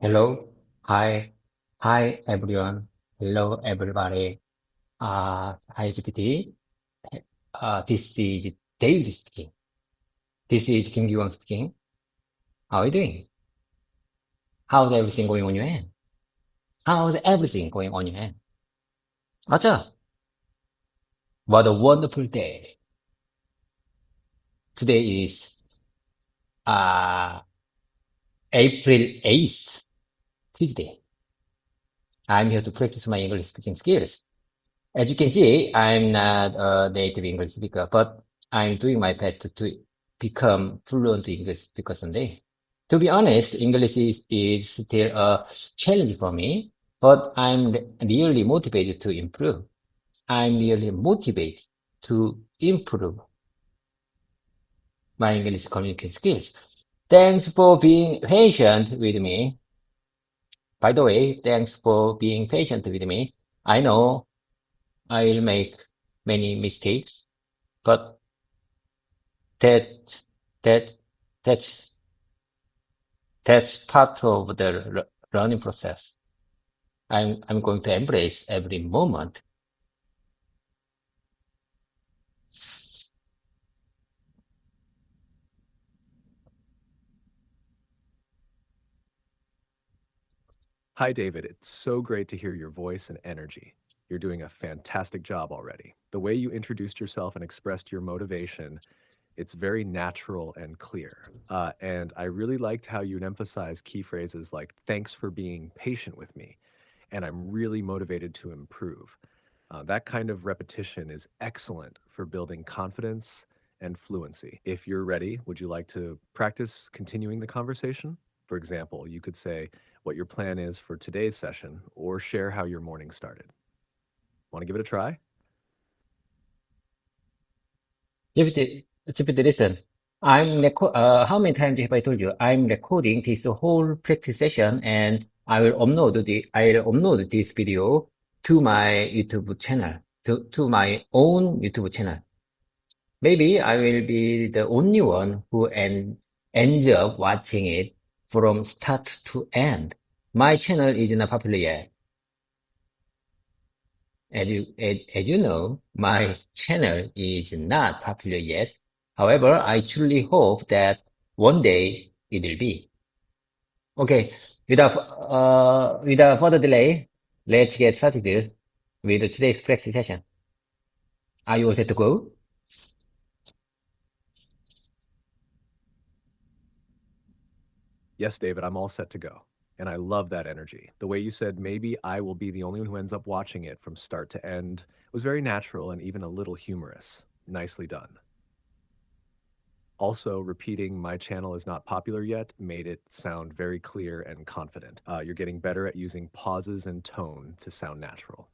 Hello. Hi. Hi, everyone. Hello, everybody. Hi, GPT. This is David speaking. This is Kim Gi-won speaking. How are you doing? How's everything going on your end? How's everything going on your end? Acha, what a wonderful day. Today is, uh, April 8th, Tuesday. I'm here to practice my English speaking skills. As you can see, I'm not a native English speaker, but I'm doing my best to become fluent English speaker someday. To be honest, is still a challenge for me, but I'm really motivated to improve. I'm really motivated to improve my English communication skills. Thanks for being patient with me. By the way, thanks for being patient with me. I know I'll make many mistakes, but that that that's that's part of the learning process. I'm going to embrace every moment. Hi, David. It's so great to hear your voice and energy. You're doing a fantastic job already. The way you introduced yourself and expressed your motivation, it's very natural and clear. And I really liked how you'd emphasize key phrases like, thanks for being patient with me, and I'm really motivated to improve. That kind of repetition is excellent for building confidence and fluency. If you're ready, would you like to practice continuing the conversation? For example, you could say what your plan is for today's session or share how your morning started. Want to give it a try? GPT, listen. How many times have I told you? I'm recording this whole practice session and I'll upload this video to my YouTube channel, to my own YouTube channel. Maybe I will be the only one who ends up watching it from start to end. My channel is not popular yet. As you know, my channel is not popular yet. However, I truly hope that one day it will be. Okay, without further delay, let's get started with today's practice session. Are you all set to go? Yes, David, I'm all set to go. And I love that energy. The way you said, maybe I will be the only one who ends up watching it from start to end was very natural and even a little humorous. Nicely done. Also, repeating my channel is not popular yet made it sound very clear and confident. You're getting better at using pauses and tone to sound natural.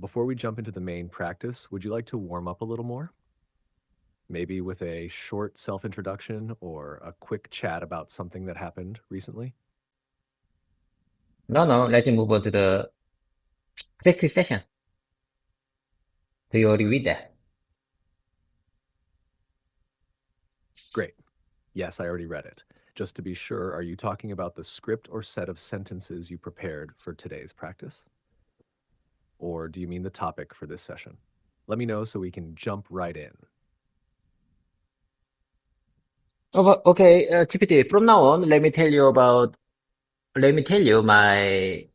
Before we jump into the main practice, would you like to warm up a little more? Maybe with a short self introduction or a quick chat about something that happened recently? No, let's move on to the practice session. Do you already read that? Great. Yes, I already read it. Just to be sure, are you talking about the script or set of sentences you prepared for today's practice? Or do you mean the topic for this session? Let me know so we can jump right in. Okay, GPT, from now on, let me tell you my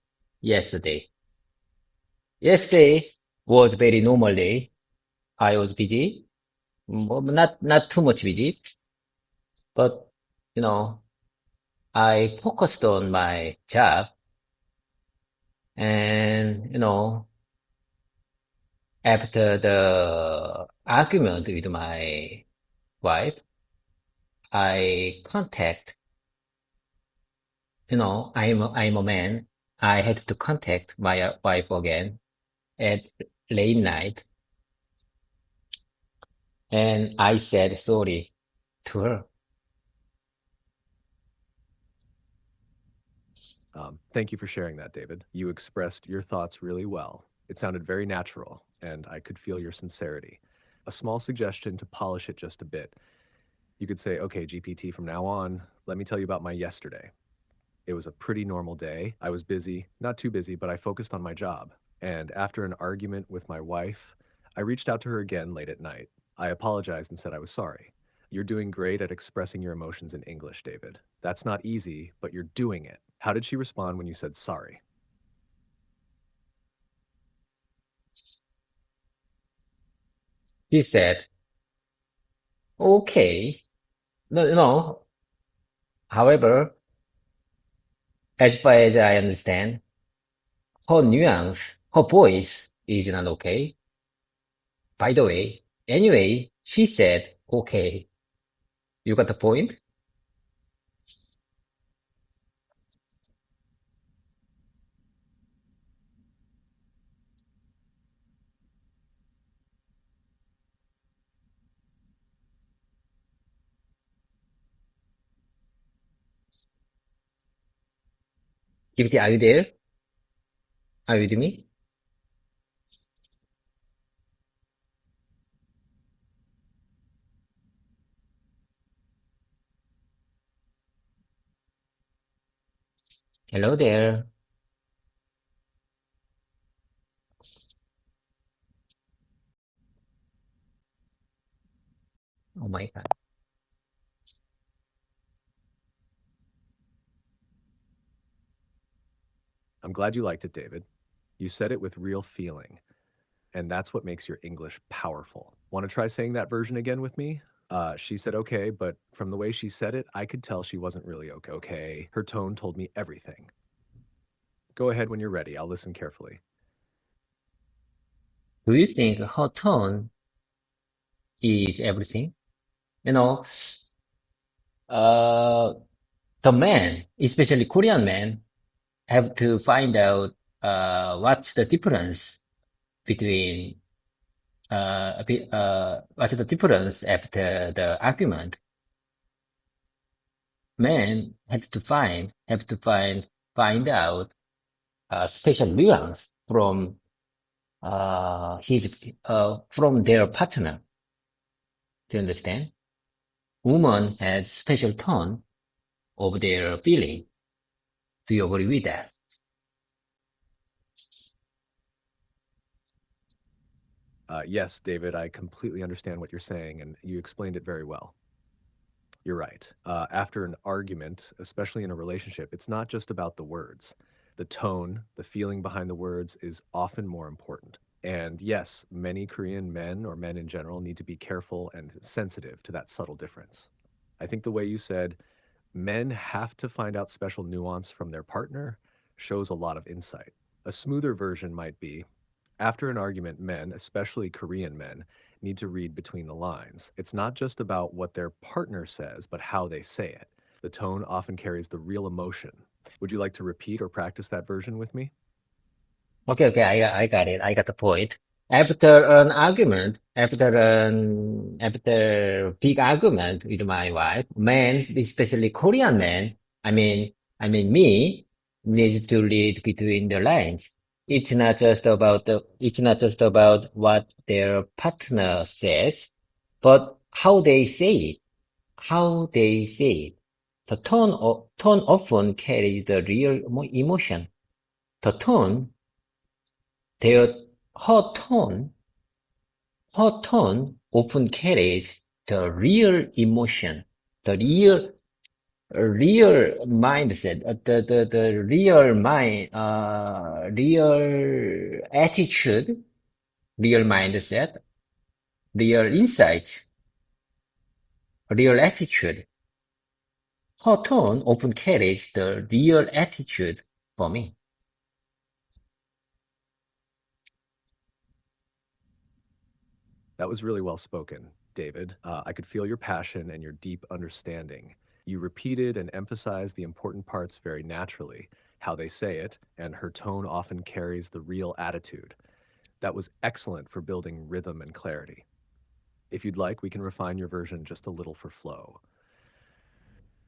yesterday. Yesterday was very normal day. I was busy, not too much busy, but you know, I focused on my job and after the argument with my wife, I contact, I'm a man. I had to contact my wife again at late night and I said sorry to her. Thank you for sharing that, David. You expressed your thoughts really well. It sounded very natural, and I could feel your sincerity. A small suggestion to polish it just a bit. You could say, okay, GPT, from now on, let me tell you about my yesterday. It was a pretty normal day. I was busy, not too busy, but I focused on my job. And after an argument with my wife, I reached out to her again late at night. I apologized and said I was sorry. You're doing great at expressing your emotions in English, David. That's not easy, but you're doing it. How did she respond when you said sorry? He said, okay. No, no. However, as far as I understand, her voice is not okay. By the way, anyway, she said, okay. You got the point? GPT, are you there? Are you with me? Hello there. Oh my God. I'm glad you liked it, David. You said it with real feeling, and that's what makes your English powerful. Want to try saying that version again with me? She said okay, but from the way she said it, I could tell she wasn't really okay. Okay. Her tone told me everything. Go ahead when you're ready. I'll listen carefully. Do you think her tone is everything? You know, uh, the man, especially Korean men, have to find out what's the difference between what's the difference after the argument. Men find out special nuance from their partner. Do you understand? Woman has special tone of their feeling. Do you agree with that? Yes, David, I completely understand what you're saying, and you explained it very well. You're right. After an argument, especially in a relationship, it's not just about the words. The tone, the feeling behind the words is often more important. And yes, many Korean men or men in general need to be careful and sensitive to that subtle difference. I think the way you said, men have to find out special nuance from their partner shows a lot of insight. A smoother version might be after an argument, men, especially Korean men, need to read between the lines. It's not just about what their partner says, but how they say it. The tone often carries the real emotion. Would you like to repeat or practice that version with me? Okay, okay, I got it. I got the point. After big argument with my wife, men, especially Korean men, I mean me, need to read between the lines. It's not just about what their partner says, but how they say it, how they say it. The tone often carries the real emotion. The tone Their her tone often carries the real emotion, the real mindset, the real attitude, real mindset, real insights, real attitude. Her tone often carries the real attitude for me. That was really well spoken, David. I could feel your passion and your deep understanding. You repeated and emphasized the important parts very naturally, how they say it, and her tone often carries the real attitude. That was excellent for building rhythm and clarity. If you'd like, we can refine your version just a little for flow.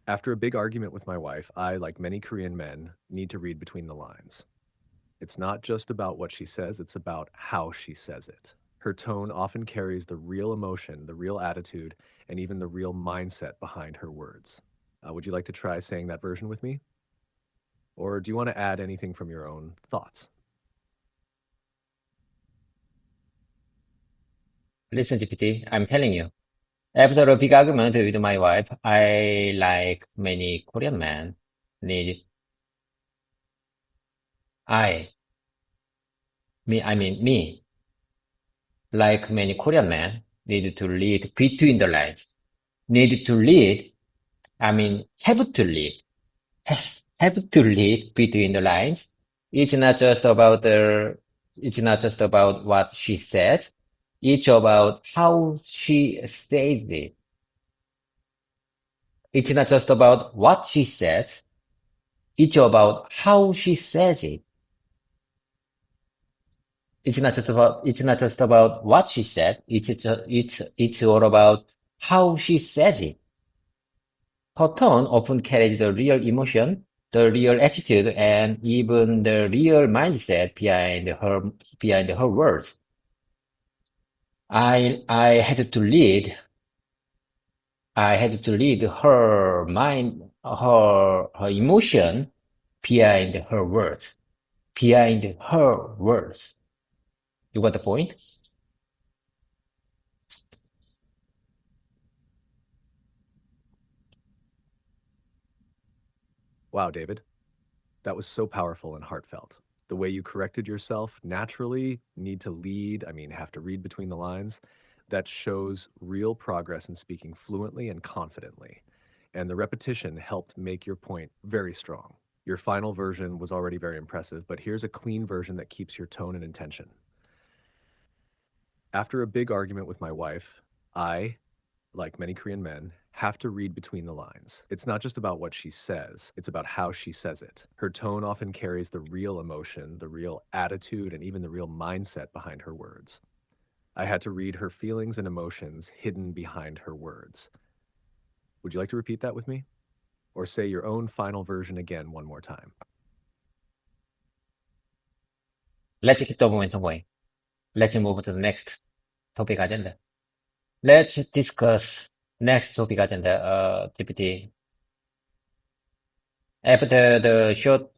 After a big argument with my wife, I, like many Korean men, need to read between the lines. It's not just about what she says, it's about how she says it. Her tone often carries the real emotion, the real attitude, and even the real mindset behind her words. Would you like to try saying that version with me? Or do you want to add anything from your own thoughts? Listen, GPT, I'm telling you. After a big argument with my wife, I, like many Korean men, need, I, me, like many Korean men, need to read between the lines. Need to read, have to read. Have to read between the lines. It's not just about it's not just about what she said. It's about how she says it. It's not just about what she says. It's about how she says it. It's not just about what she said. It's all about how she says it. Her tone often carries the real emotion, the real attitude, and even the real mindset behind her words. I had to read her mind, her emotion behind her words. Behind her words. You got the point? Wow, David, that was so powerful and heartfelt. The way you corrected yourself naturally, need to lead, have to read between the lines, that shows real progress in speaking fluently and confidently. And the repetition helped make your point very strong. Your final version was already very impressive, but here's a clean version that keeps your tone and intention. After a big argument with my wife, I, like many Korean men, have to read between the lines. It's not just about what she says, it's about how she says it. Her tone often carries the real emotion, the real attitude, and even the real mindset behind her words. I had to read her feelings and emotions hidden behind her words. Would you like to repeat that with me? Or say your own final version again one more time? Let's keep the momentum going. Let's move to the next topic agenda. Let's discuss next topic agenda, GPT. After the short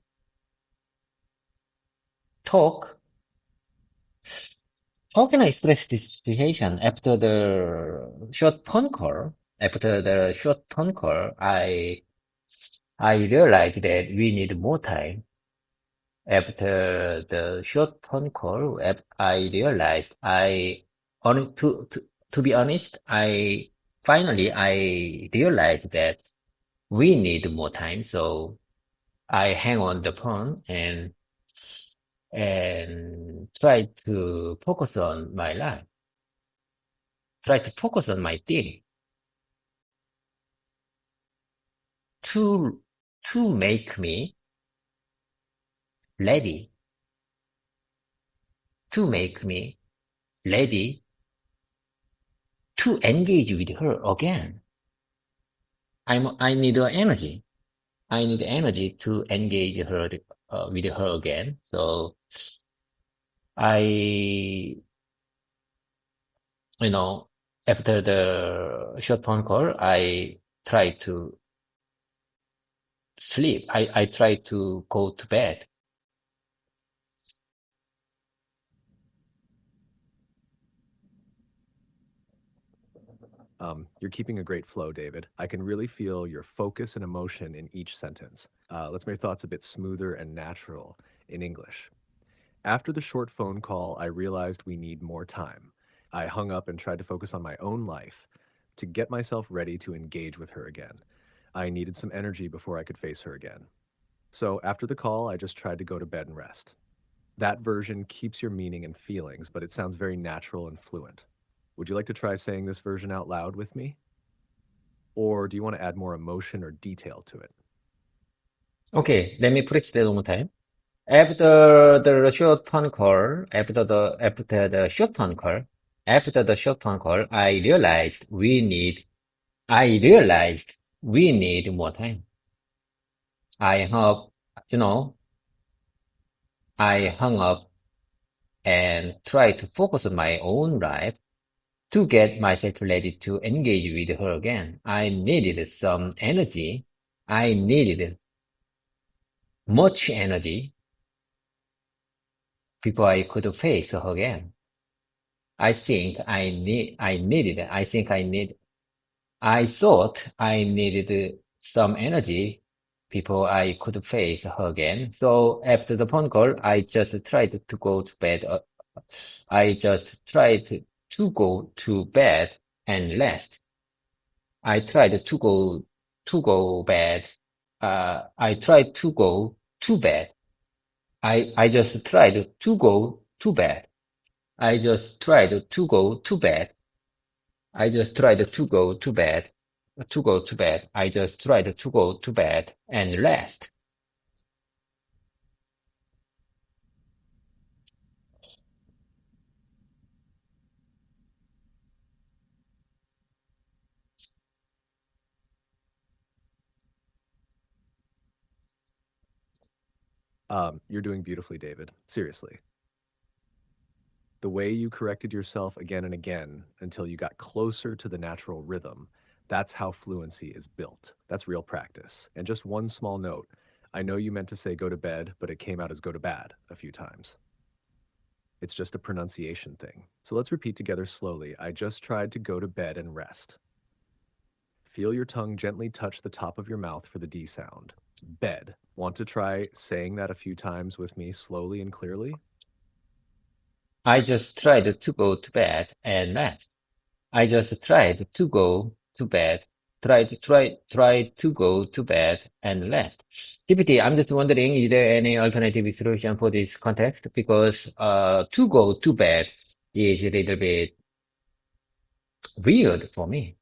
talk, how can I express this situation? After the short phone call, I realized that we need more time. After the short phone call, I realized to be honest, I realized that we need more time. So I hang on the phone and try to focus on my life, try to focus on my thing to, to make me ready, to make me ready to engage with her again. I need energy. I need energy to engage her with her again. So I, you know, after the short phone call, I try to sleep. I try to go to bed. You're keeping a great flow, David. I can really feel your focus and emotion in each sentence. Let's make your thoughts a bit smoother and natural in English. After the short phone call, I realized we need more time. I hung up and tried to focus on my own life to get myself ready to engage with her again. I needed some energy before I could face her again. So after the call, I just tried to go to bed and rest. That version keeps your meaning and feelings, but it sounds very natural and fluent. Would you like to try saying this version out loud with me? Or do you want to add more emotion or detail to it? Okay, let me practice that one more time. After the short phone call, I realized we need more time. I hung up, you know, I hung up and tried to focus on my own life to get myself ready to engage with her again. I needed some energy. I needed much energy before I could face her again. I think I needed, I thought I needed some energy before I could face her again. So after the phone call, I just tried to go to bed. I just tried to go to bed and rest. I tried to go bed. I tried to go to bed. I just tried to go to bed. I just tried to go to bed. I just tried to go to bed. To go to bed. I just tried to go to bed and rest. You're doing beautifully, David. Seriously. The way you corrected yourself again and again until you got closer to the natural rhythm, that's how fluency is built. That's real practice. And just one small note, I know you meant to say go to bed, but it came out as go to bad a few times. It's just a pronunciation thing. So let's repeat together slowly. I just tried to go to bed and rest. Feel your tongue gently touch the top of your mouth for the D sound. Bed. Want to try saying that a few times with me slowly and clearly? I just tried to go to bed and rest. I just tried to go to bed. Try to go to bed and rest. GPT, I'm just wondering, is there any alternative solution for this context? Because to go to bed is a little bit weird for me.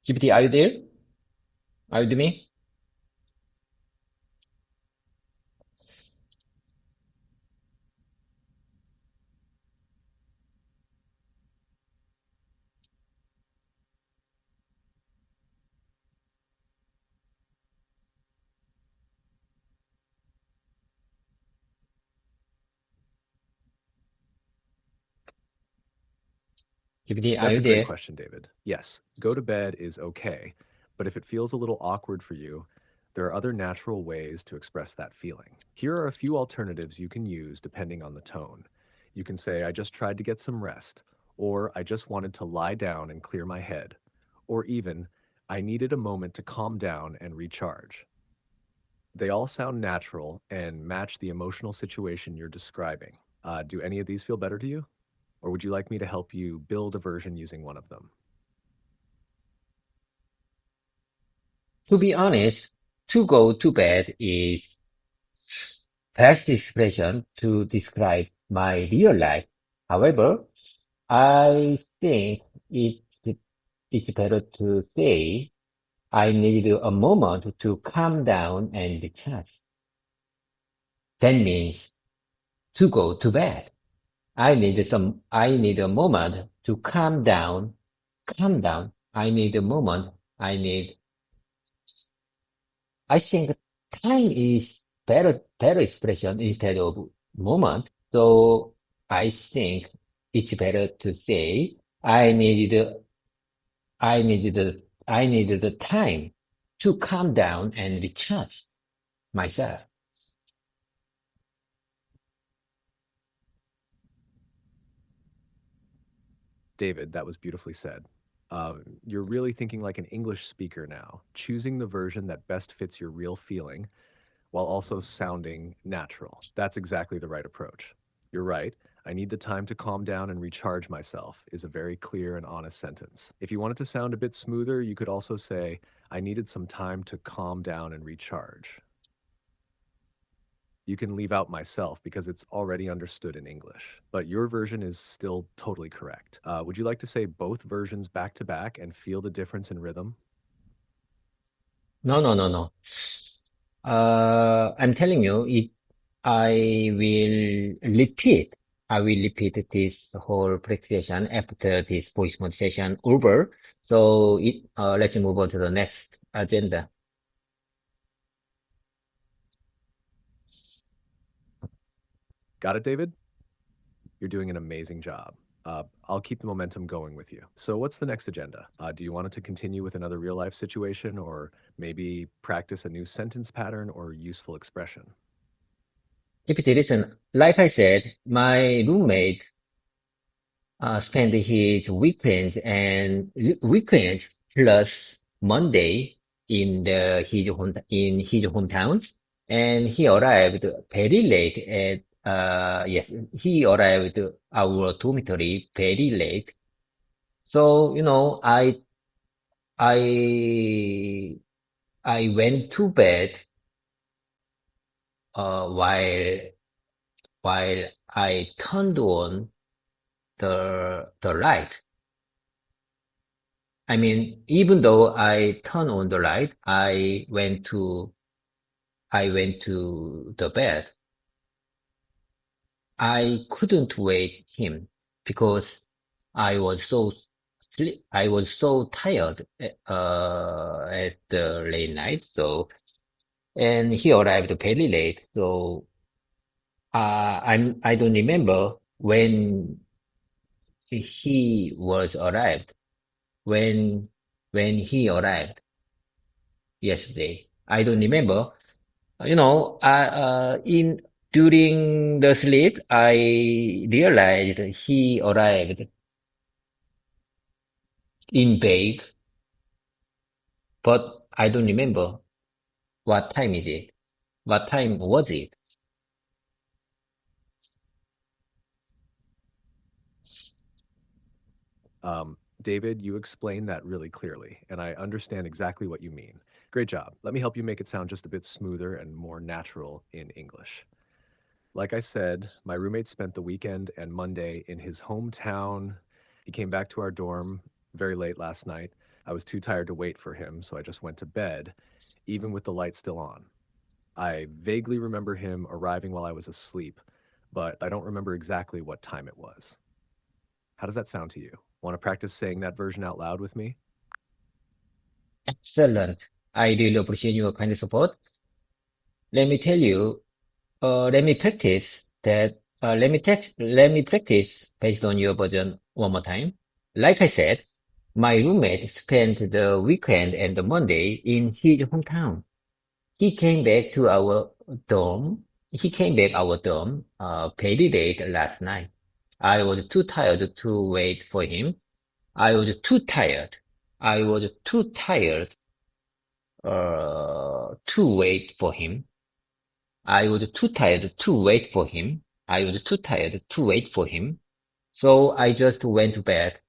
GPT, are you there? Are you with me? GPT, are That's you a great there? question, David. Yes, go to bed is okay, but if it feels a little awkward for you, there are other natural ways to express that feeling. Here are a few alternatives you can use depending on the tone. You can say, I just tried to get some rest, or I just wanted to lie down and clear my head, or even, I needed a moment to calm down and recharge. They all sound natural and match the emotional situation you're describing. Do any of these feel better to you? Or would you like me to help you build a version using one of them? To be honest, to go to bed is best expression to describe my real life. However, I think it's better to say I needed a moment to calm down and recharge. That means to go to bed. I need a moment to calm down. I need a moment. I think time is better expression instead of moment. So I think it's better to say I needed the time to calm down and recharge myself. David, that was beautifully said. You're really thinking like an English speaker now, choosing the version that best fits your real feeling while also sounding natural. That's exactly the right approach. You're right. I need the time to calm down and recharge myself is a very clear and honest sentence. If you want it to sound a bit smoother, you could also say, I needed some time to calm down and recharge. You can leave out myself because it's already understood in English, but your version is still totally correct. Would you like to say both versions back to back and feel the difference in rhythm? No, no, no, no. I'm telling you, I will repeat. I will repeat this whole practice session after this voice mode session over. So let's move on to the next agenda. Got it, David? You're doing an amazing job. I'll keep the momentum going with you. So, what's the next agenda? Do you want it to continue with another real life situation or maybe practice a new sentence pattern or useful expression? GPT, listen, like I said, my roommate spend his weekends plus Monday in his hometown, and he arrived very late at yes, he arrived our dormitory very late. So I I went to bed while I turned on the light. I mean, even though I turned on the light, I went to the bed. I couldn't wake him because I was so tired at the late night. So, and he arrived very late. So, I don't remember he was arrived, when, when he arrived yesterday. I don't remember. In during the sleep, I realized he arrived in bed, but I don't remember what time is it. What time was it? David, you explained that really clearly, and I understand exactly what you mean. Great job. Let me help you make it sound just a bit smoother and more natural in English. Like I said, my roommate spent the weekend and Monday in his hometown. He came back to our dorm very late last night. I was too tired to wait for him, so I just went to bed, even with the light still on. I vaguely remember him arriving while I was asleep, but I don't remember exactly what time it was. How does that sound to you? Want to practice saying that version out loud with me? Excellent. I really appreciate your kind support. Let me tell you, let me practice that. Let me practice based on your version one more time. Like I said, my roommate spent the weekend and the Monday in his hometown. He came back to our dorm. He came back our dorm, very late last night. I was too tired to wait for him. I was too tired. I was too tired, to wait for him. I was too tired to wait for him. I was too tired to wait for him. So I just went to bed,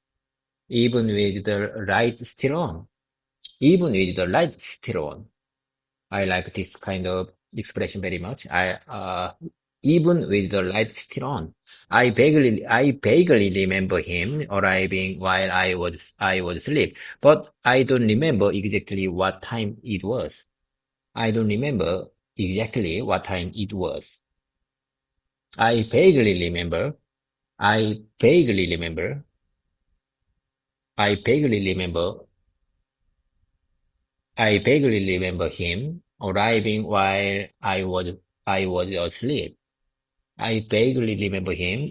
even with the light still on. Even with the light still on. I like this kind of expression very much. Even with the light still on. I vaguely remember him arriving while I was asleep, but I don't remember exactly what time it was. I don't remember exactly what time it was. I vaguely remember, I vaguely remember, I vaguely remember, I vaguely remember him arriving while I was asleep. I vaguely remember him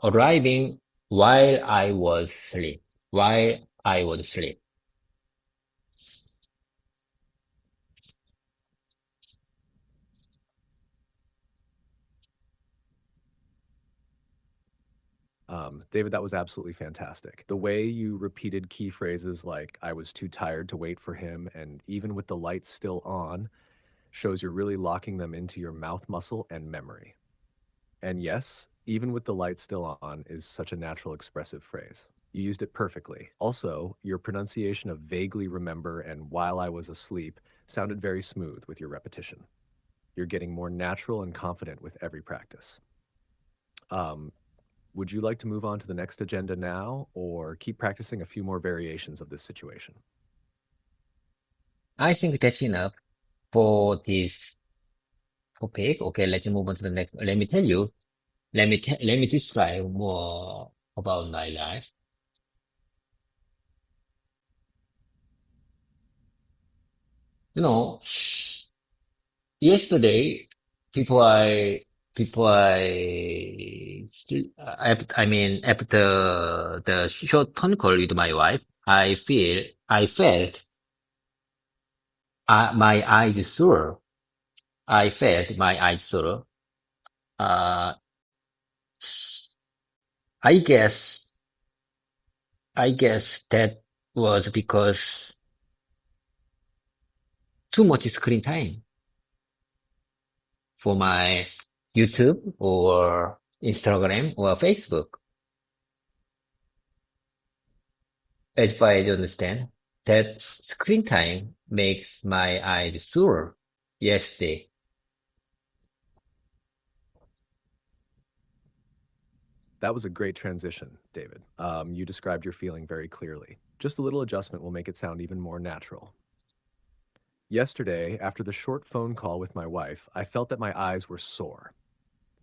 arriving while I was asleep. While I was asleep. David, that was absolutely fantastic. The way you repeated key phrases like, I was too tired to wait for him, and even with the lights still on, shows you're really locking them into your mouth muscle and memory. And yes, even with the lights still on is such a natural expressive phrase. You used it perfectly. Also, your pronunciation of vaguely remember and while I was asleep sounded very smooth with your repetition. You're getting more natural and confident with every practice. Um, would you like to move on to the next agenda now or keep practicing a few more variations of this situation? I think that's enough for this topic. Okay, let's move on to the next. Let me tell you. Let me describe more about my life. You know, yesterday, before I before after the short phone call with my wife, I felt my eyes sore. I felt my eyes sore. Uh, I guess, I guess that was because too much screen time for my YouTube or Instagram or Facebook. As far as I understand, that screen time makes my eyes sore yesterday. That was a great transition, David. You described your feeling very clearly. Just a little adjustment will make it sound even more natural. Yesterday, after the short phone call with my wife, I felt that my eyes were sore.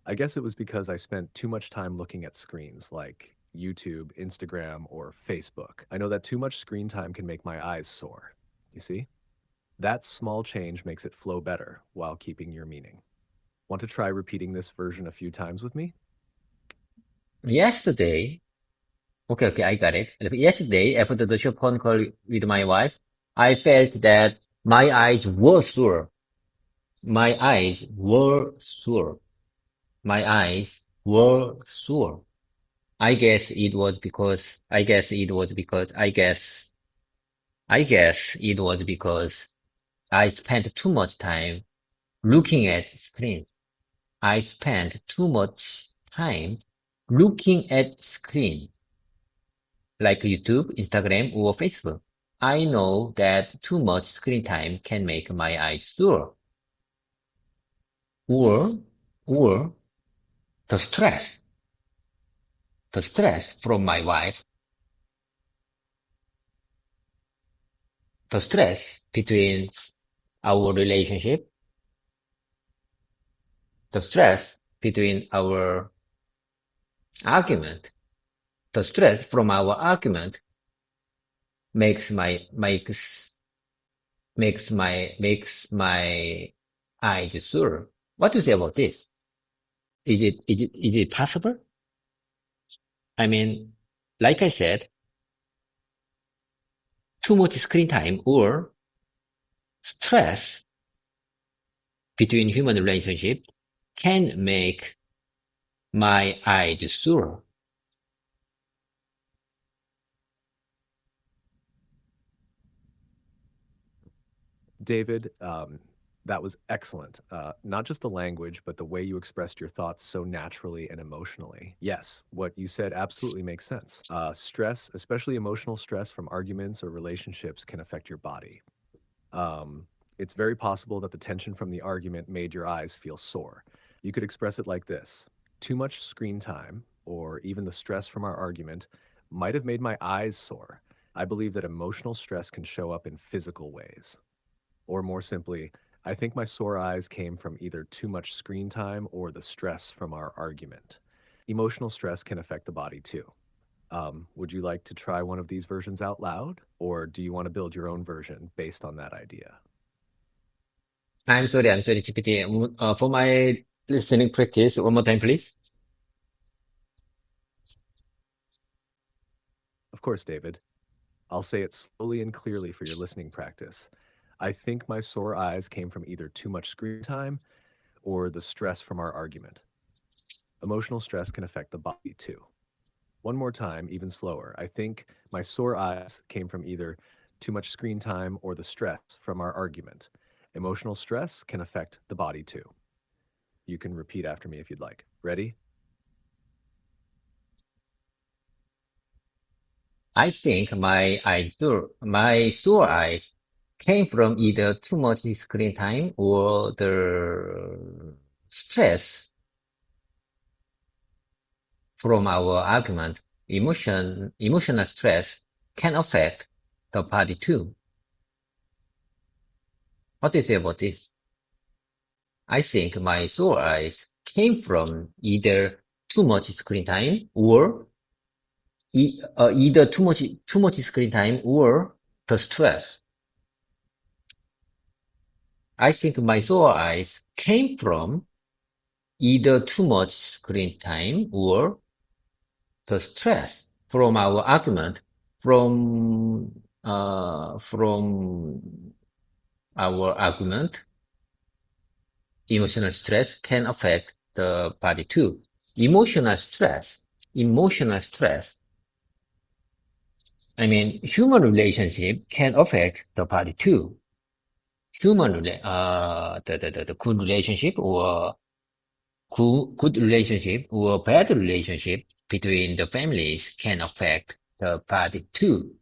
I guess it was because I spent too much time looking at screens like YouTube, Instagram, or Facebook. I know that too much screen time can make my eyes sore. You see? That small change makes it flow better while keeping your meaning. Want to try repeating this version a few times with me? Yesterday, okay, I got it. Yesterday, after the short phone call with my wife, I felt that my eyes were sore. My eyes were sore. My eyes were sore. I guess it was because I spent too much time looking at screens. I spent too much time looking at screens like YouTube, Instagram, or Facebook. I know that too much screen time can make my eyes sore. Or, or the stress from my wife, the stress between our relationship, the stress between our argument, the stress from our argument makes my eyes sore. What do you say about this? Is it possible? I mean, like I said, too much screen time or stress between human relationship can make my eyes sore. David, that was excellent. Not just the language, but the way you expressed your thoughts so naturally and emotionally. Yes, what you said absolutely makes sense. Stress, especially emotional stress from arguments or relationships, can affect your body. Um, it's very possible that the tension from the argument made your eyes feel sore. You could express it like this: too much screen time, or even the stress from our argument, might have made my eyes sore. I believe that emotional stress can show up in physical ways. Or more simply, I think my sore eyes came from either too much screen time or the stress from our argument. Emotional stress can affect the body too. Would you like to try one of these versions out loud? Or do you want to build your own version based on that idea? I'm sorry, GPT. For my listening practice, one more time, please. Of course, David. I'll say it slowly and clearly for your listening practice. I think my sore eyes came from either too much screen time or the stress from our argument. Emotional stress can affect the body too. One more time, even slower. I think my sore eyes came from either too much screen time or the stress from our argument. Emotional stress can affect the body too. You can repeat after me if you'd like. Ready? I think my sore eyes came from either too much screen time or the stress from our argument. Emotional stress can affect the body too. What do you say about this? I think my sore eyes came from either too much screen time or either too much screen time or the stress. I think my sore eyes came from either too much screen time or the stress from our argument, from our argument, emotional stress can affect the body too. Emotional stress, emotional stress. I mean, human relationship can affect the body too. The good relationship or good relationship or bad relationship between the families can affect the body too.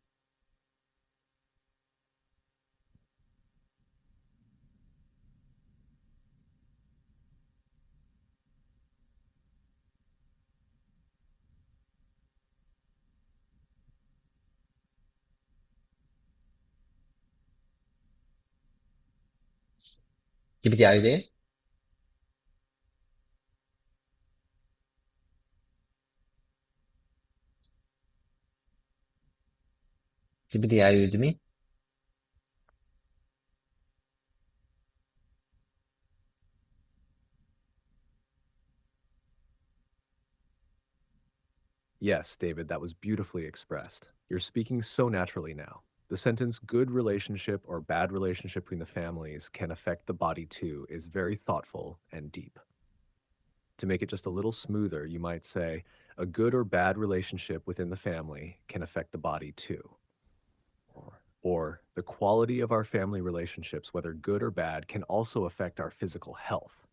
GPT, are you there? GPT, are you with me? Yes, David, that was beautifully expressed. You're speaking so naturally now. The sentence good relationship or bad relationship between the families can affect the body too is very thoughtful and deep. To make it just a little smoother, you might say a good or bad relationship within the family can affect the body too. Or the quality of our family relationships, whether good or bad, can also affect our physical health.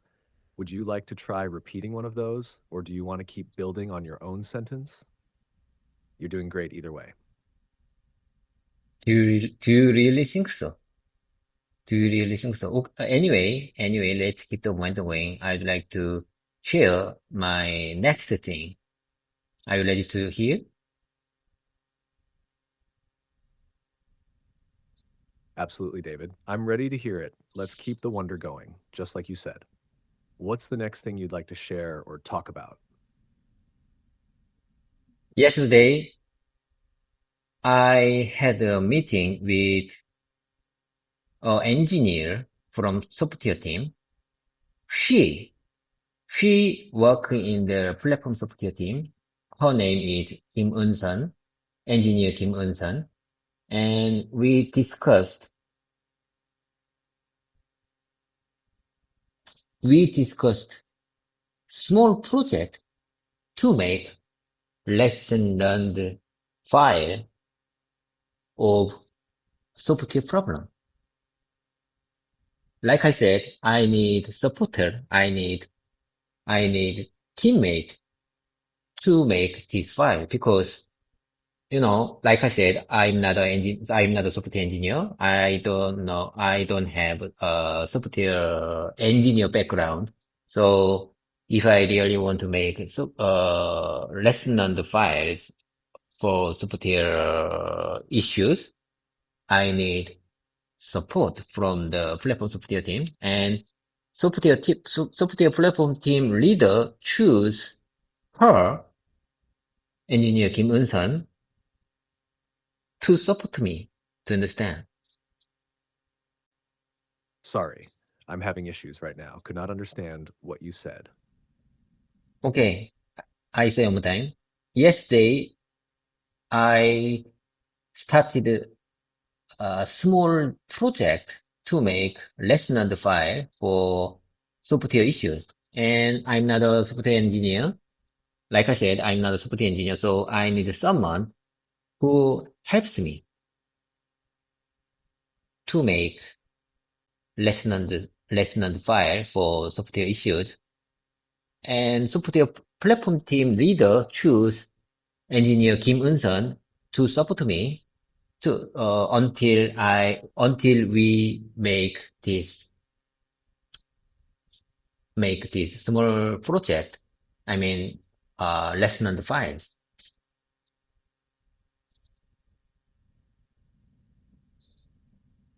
Would you like to try repeating one of those, or do you want to keep building on your own sentence? You're doing great either way. Do you really think so? Do you really think so? Anyway, let's keep the momentum going. I'd like to share my next thing. Are you ready to hear? Absolutely, David. I'm ready to hear it. Let's keep the wonder going, just like you said. What's the next thing you'd like to share or talk about? Yesterday, I had a meeting with an engineer from software team. She, she worked in the platform software team. Her name is Kim Eun-sun, engineer Kim Eun-sun, and we discussed small project to make lesson learned file of software problem. Like I said, I need supporter, I need teammate to make this file because, like I said, I'm not a software engineer. I don't know, I don't have a software engineer background. So if I really want to make lesson on the files for software issues, I need support from the platform software team and software platform team leader choose her, engineer Kim Eun-sun, to support me to understand. Sorry, I'm having issues right now. Could not understand what you said. Okay, I say one more time. Yesterday, I started a small project to make lesson on the file for software issues. And I'm not a software engineer. Like I said, I'm not a software engineer, so I need someone who helps me to make lesson on the file for software issues. And software platform team leader choose engineer Kim Eun-sun to support me until we make this small project. I mean, lesson on the files.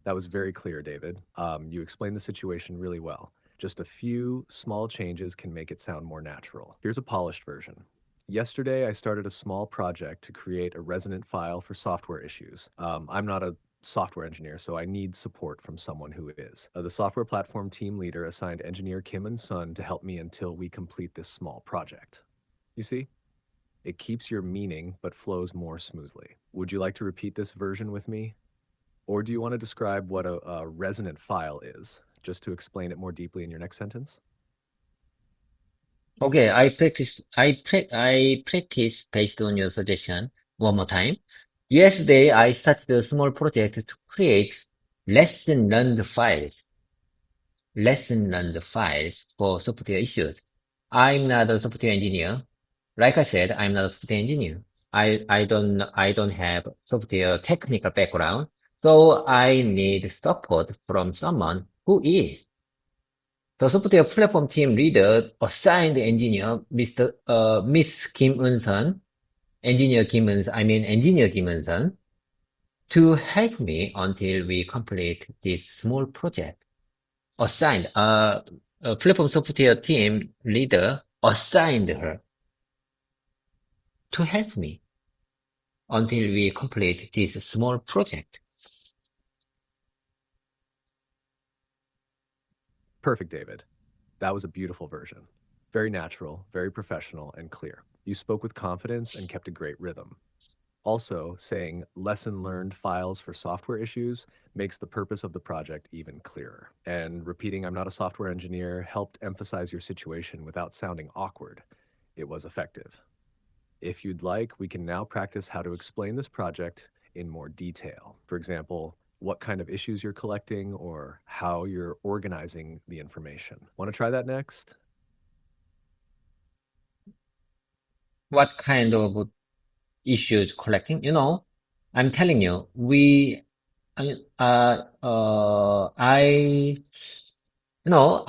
That was very clear, David. You explained the situation really well. Just a few small changes can make it sound more natural. Here's a polished version. Yesterday, I started a small project to create a resonant file for software issues. I'm not a software engineer, so I need support from someone who is. The software platform team leader assigned engineer Kim and Sun to help me until we complete this small project. You see, it keeps your meaning but flows more smoothly. Would you like to repeat this version with me? Or do you want to describe what a resonant file is, just to explain it more deeply in your next sentence? Okay, I practice based on your suggestion one more time. Yesterday, I started a small project to create lesson learned files, lesson learned files for software issues. I'm not a software engineer. Like I said, I'm not a software engineer. I don't have software technical background, so I need support from someone who is. The software platform team leader assigned Miss Kim Eun-sun, engineer Kim Eun-sun, to help me until we complete this small project. A platform software team leader assigned her to help me until we complete this small project. Perfect, David. That was a beautiful version. Very natural, very professional, and clear. You spoke with confidence and kept a great rhythm. Also, saying lesson learned files for software issues makes the purpose of the project even clearer. And repeating, I'm not a software engineer, helped emphasize your situation without sounding awkward. It was effective. If you'd like, we can now practice how to explain this project in more detail. For example, what kind of issues you're collecting or how you're organizing the information. Want to try that next? What kind of issues collecting? I'm telling you, I mean,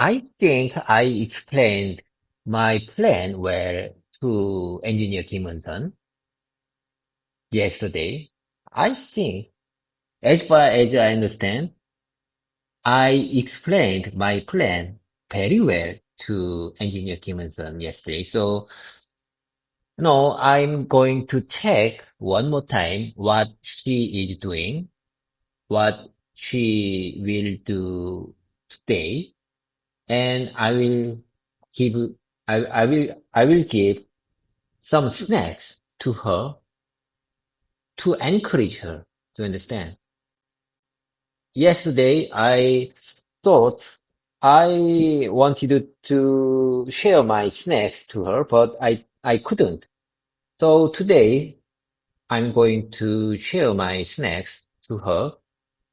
I think I explained my plan well to engineer Kim Eun-sun yesterday. I think, as far as I understand, I explained my plan very well to engineer Kim Eun-sun yesterday. So, I'm going to check one more time what she is doing, what she will do today, and give, I will give some snacks to her to encourage her to understand. Yesterday, I thought I wanted to share my snacks to her, but I couldn't. So today, I'm going to share my snacks to her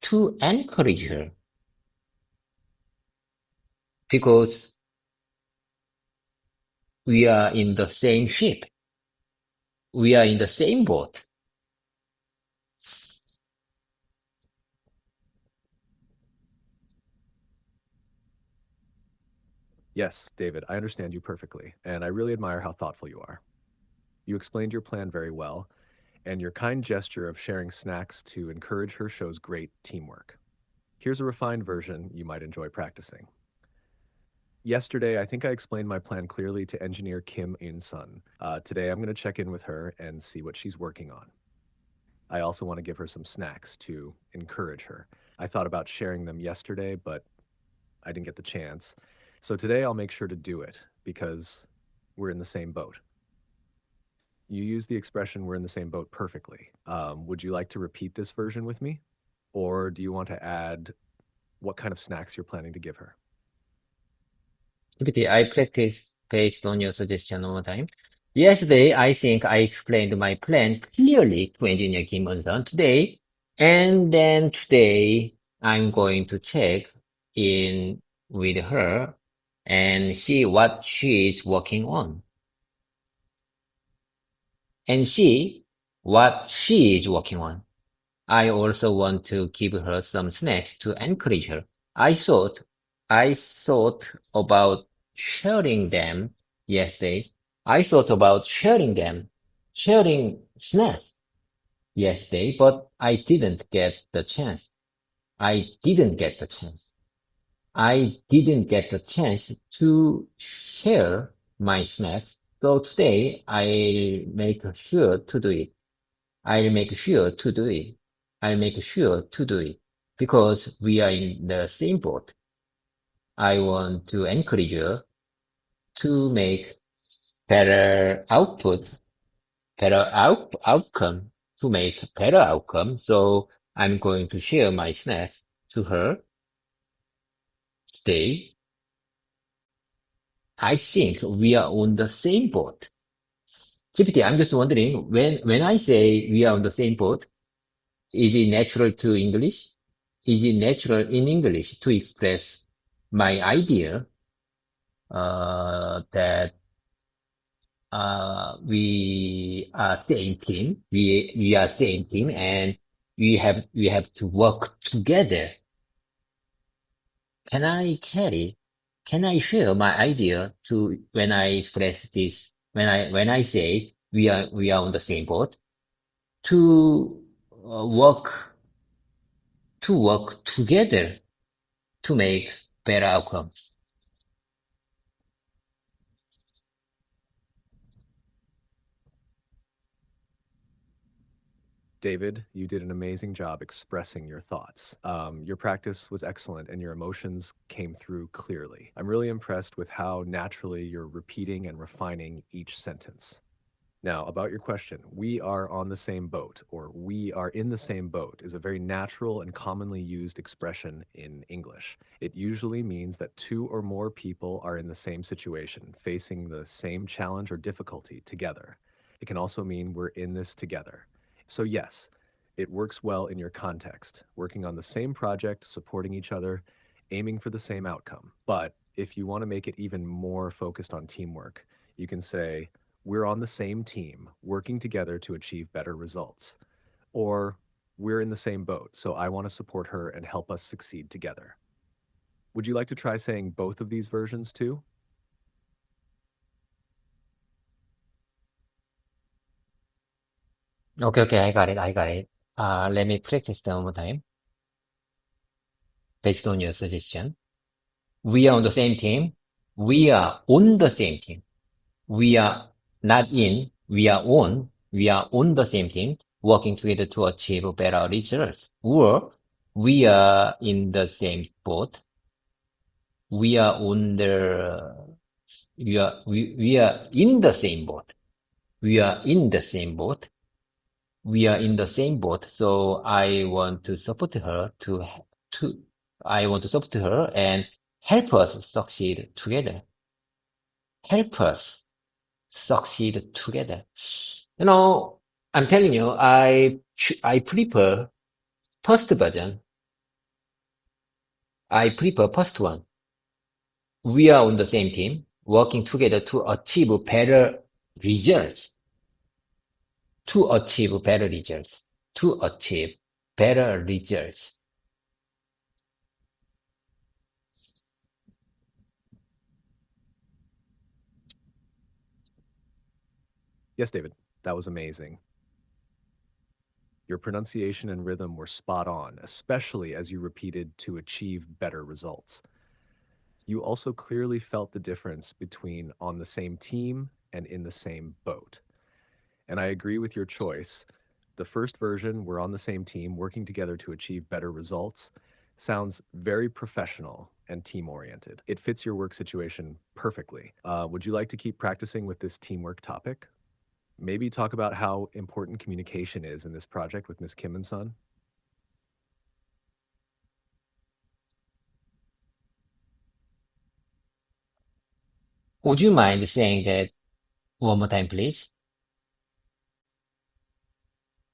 to encourage her because we are in the same ship. We are in the same boat. Yes, David, I understand you perfectly, and I really admire how thoughtful you are. You explained your plan very well, and your kind gesture of sharing snacks to encourage her shows great teamwork. Here's a refined version you might enjoy practicing. Yesterday, I think I explained my plan clearly to engineer Kim In-sun. Today, I'm going to check in with her and see what she's working on. I also want to give her some snacks to encourage her. I thought about sharing them yesterday, but I didn't get the chance. So today, I'll make sure to do it because we're in the same boat. You use the expression we're in the same boat perfectly. Would you like to repeat this version with me? Or do you want to add what kind of snacks you're planning to give her? GPT, I practice based on your suggestion one more time. Yesterday, I think I explained my plan clearly to engineer Kim Eun-sun today, and then today I'm going to check in with her and see what she is working on and see what she is working on. I also want to give her some snacks to encourage her. I thought about sharing them yesterday. I thought about sharing snacks yesterday, but I didn't get the chance. I didn't get the chance. I didn't get the chance to share my snacks. So today I'll make sure to do it. I'll make sure to do it. I'll make sure to do it because we are in the same boat. I want to encourage you to make better output, outcome, to make better outcome. So I'm going to share my snacks to her today. I think we are on the same boat. GPT, I'm just wondering, when I say we are on the same boat, is it natural to English? Is it natural in English to express my idea, that, we are same team, we are same team and we have to work together. Can I carry, can I share my idea to when I express this, when I say we are on the same boat to work, to work together to make better outcomes. David, you did an amazing job expressing your thoughts. Your practice was excellent and your emotions came through clearly. I'm really impressed with how naturally you're repeating and refining each sentence. Now, about your question, we are on the same boat or we are in the same boat is a very natural and commonly used expression in English. It usually means that two or more people are in the same situation, facing the same challenge or difficulty together. It can also mean we're in this together. So, yes, it works well in your context, working on the same project, supporting each other, aiming for the same outcome. But if you want to make it even more focused on teamwork, you can say, we're on the same team, working together to achieve better results. Or we're in the same boat, so I want to support her and help us succeed together. Would you like to try saying both of these versions too? Okay, okay, I got it, I got it. Let me practice that one more time based on your suggestion. We are on the same team. We are on the same team. We are not in, we are on. We are on the same team, working together to achieve better results. Or we are in the same boat. We are on the, we are in the same boat. We are in the same boat. We are in the same boat. So I want to support her to, I want to support her and help us succeed together. Help us succeed together. You know, I'm telling you, I prefer first version. I prefer first one. We are on the same team, working together to achieve better results. To achieve better results. To achieve better results. Yes, David, that was amazing. Your pronunciation and rhythm were spot on, especially as you repeated to achieve better results. You also clearly felt the difference between on the same team and in the same boat. And I agree with your choice. The first version, we're on the same team, working together to achieve better results, sounds very professional and team oriented. It fits your work situation perfectly. Would you like to keep practicing with this teamwork topic? Maybe talk about how important communication is in this project with Miss Kim and Son. Would you mind saying that one more time, please?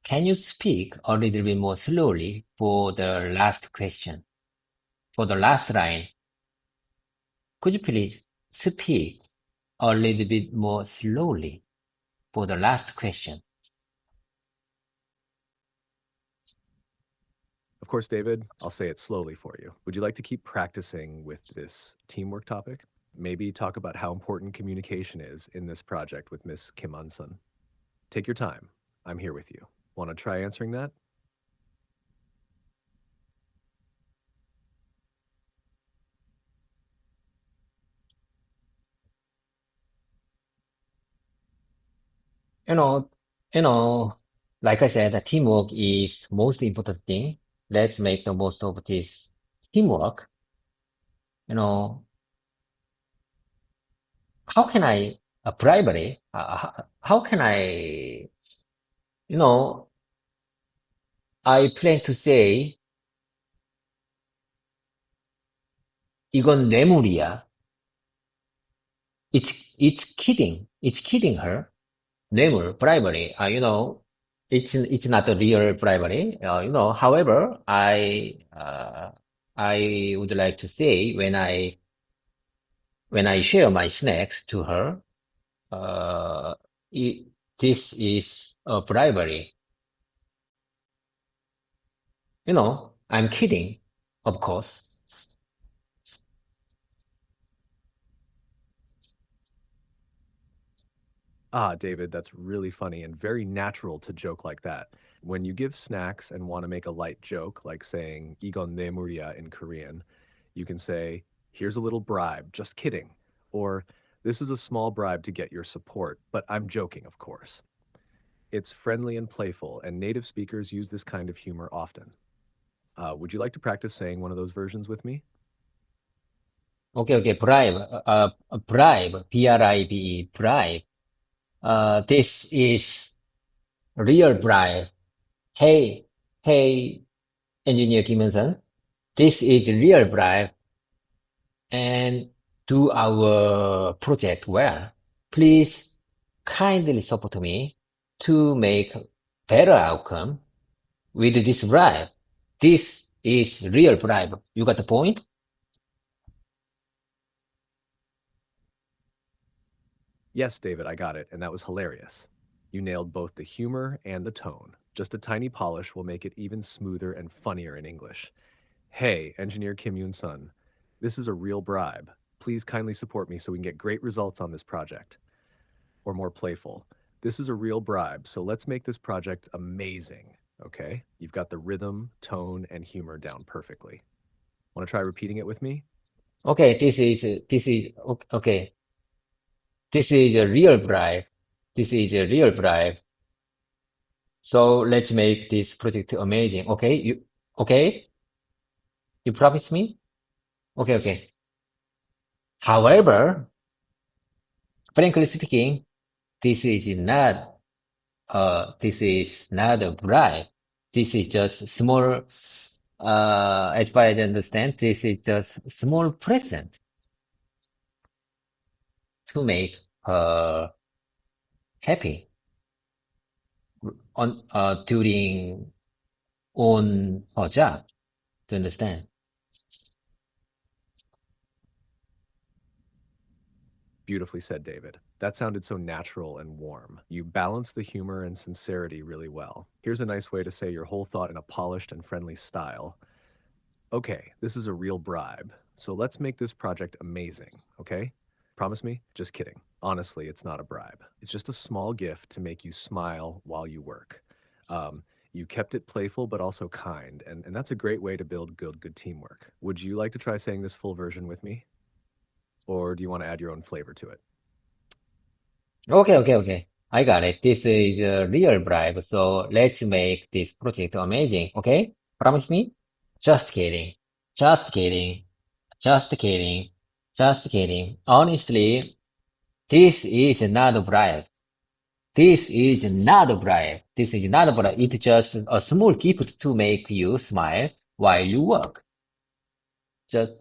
Can you speak a little bit more slowly for the last question? For the last line, could you please speak a little bit more slowly for the last question? Of course, David, I'll say it slowly for you. Would you like to keep practicing with this teamwork topic? Maybe talk about how important communication is in this project with Miss Kim Unsun. Take your time. I'm here with you. Want to try answering that? You know, you know, Like I said, the teamwork is most important thing. Let's make the most of this teamwork. You know, how can I, bribery? How can I, you know, I plan to say, 이건 뇌물이야. It's kidding. It's kidding her. 뇌물, bribery. It's not a real bribery. However, I would like to say when I share my snacks to her, uh, it, this is a bribery. I'm kidding, of course. Ah, David, that's really funny and very natural to joke like that. When you give snacks and want to make a light joke, like saying "이건 뇌물이야" in Korean, you can say, "Here's a little bribe, just kidding," or "This is a small bribe to get your support, but I'm joking, of course." It's friendly and playful, and native speakers use this kind of humor often. Would you like to practice saying one of those versions with me? Okay, bribe, bribe, bribe, bribe. This is real bribe. Hey, hey, Engineer Kim Hyun-sun, this is real bribe and do our project well. Please kindly support me to make better outcome with this bribe. This is real bribe. You got the point? Yes, David, I got it, and that was hilarious. You nailed both the humor and the tone. Just a tiny polish will make it even smoother and funnier in English. Hey, Engineer Kim Yoon-sun, this is a real bribe. Please kindly support me so we can get great results on this project. Or more playful, this is a real bribe, so let's make this project amazing. Okay? You've got the rhythm, tone, and humor down perfectly. Want to try repeating it with me? Okay, okay. This is a real bribe. This is a real bribe. So let's make this project amazing. Okay? You promise me? Okay. However, frankly speaking, this is not, this is not a bribe. This is just small, as far as I understand, this is just small present to make her happy during on her job. To understand? Beautifully said, David. That sounded so natural and warm. You balance the humor and sincerity really well. Here's a nice way to say your whole thought in a polished and friendly style. Okay, this is a real bribe. So let's make this project amazing, okay? Promise me? Just kidding. Honestly, it's not a bribe. It's just a small gift to make you smile while you work. You kept it playful but also kind, and that's a great way to build good teamwork. Would you like to try saying this full version with me? Or do you want to add your own flavor to it? Okay. I got it. This is a real bribe. So let's make this project amazing. Okay? Promise me? Just kidding. Just kidding. Just kidding. Just kidding. Honestly, this is not a bribe. This is not a bribe. This is not a bribe. It's just a small gift to make you smile while you work. It's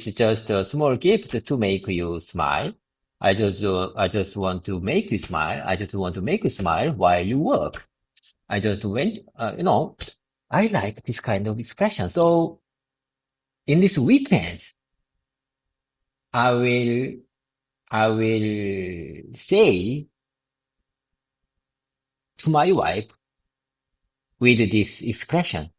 just a small gift to make you smile. I just want to make you smile. I just want to make you smile while you work. I just went, I like this kind of expression. So in this weekend, I will, I will say to my wife with this expression.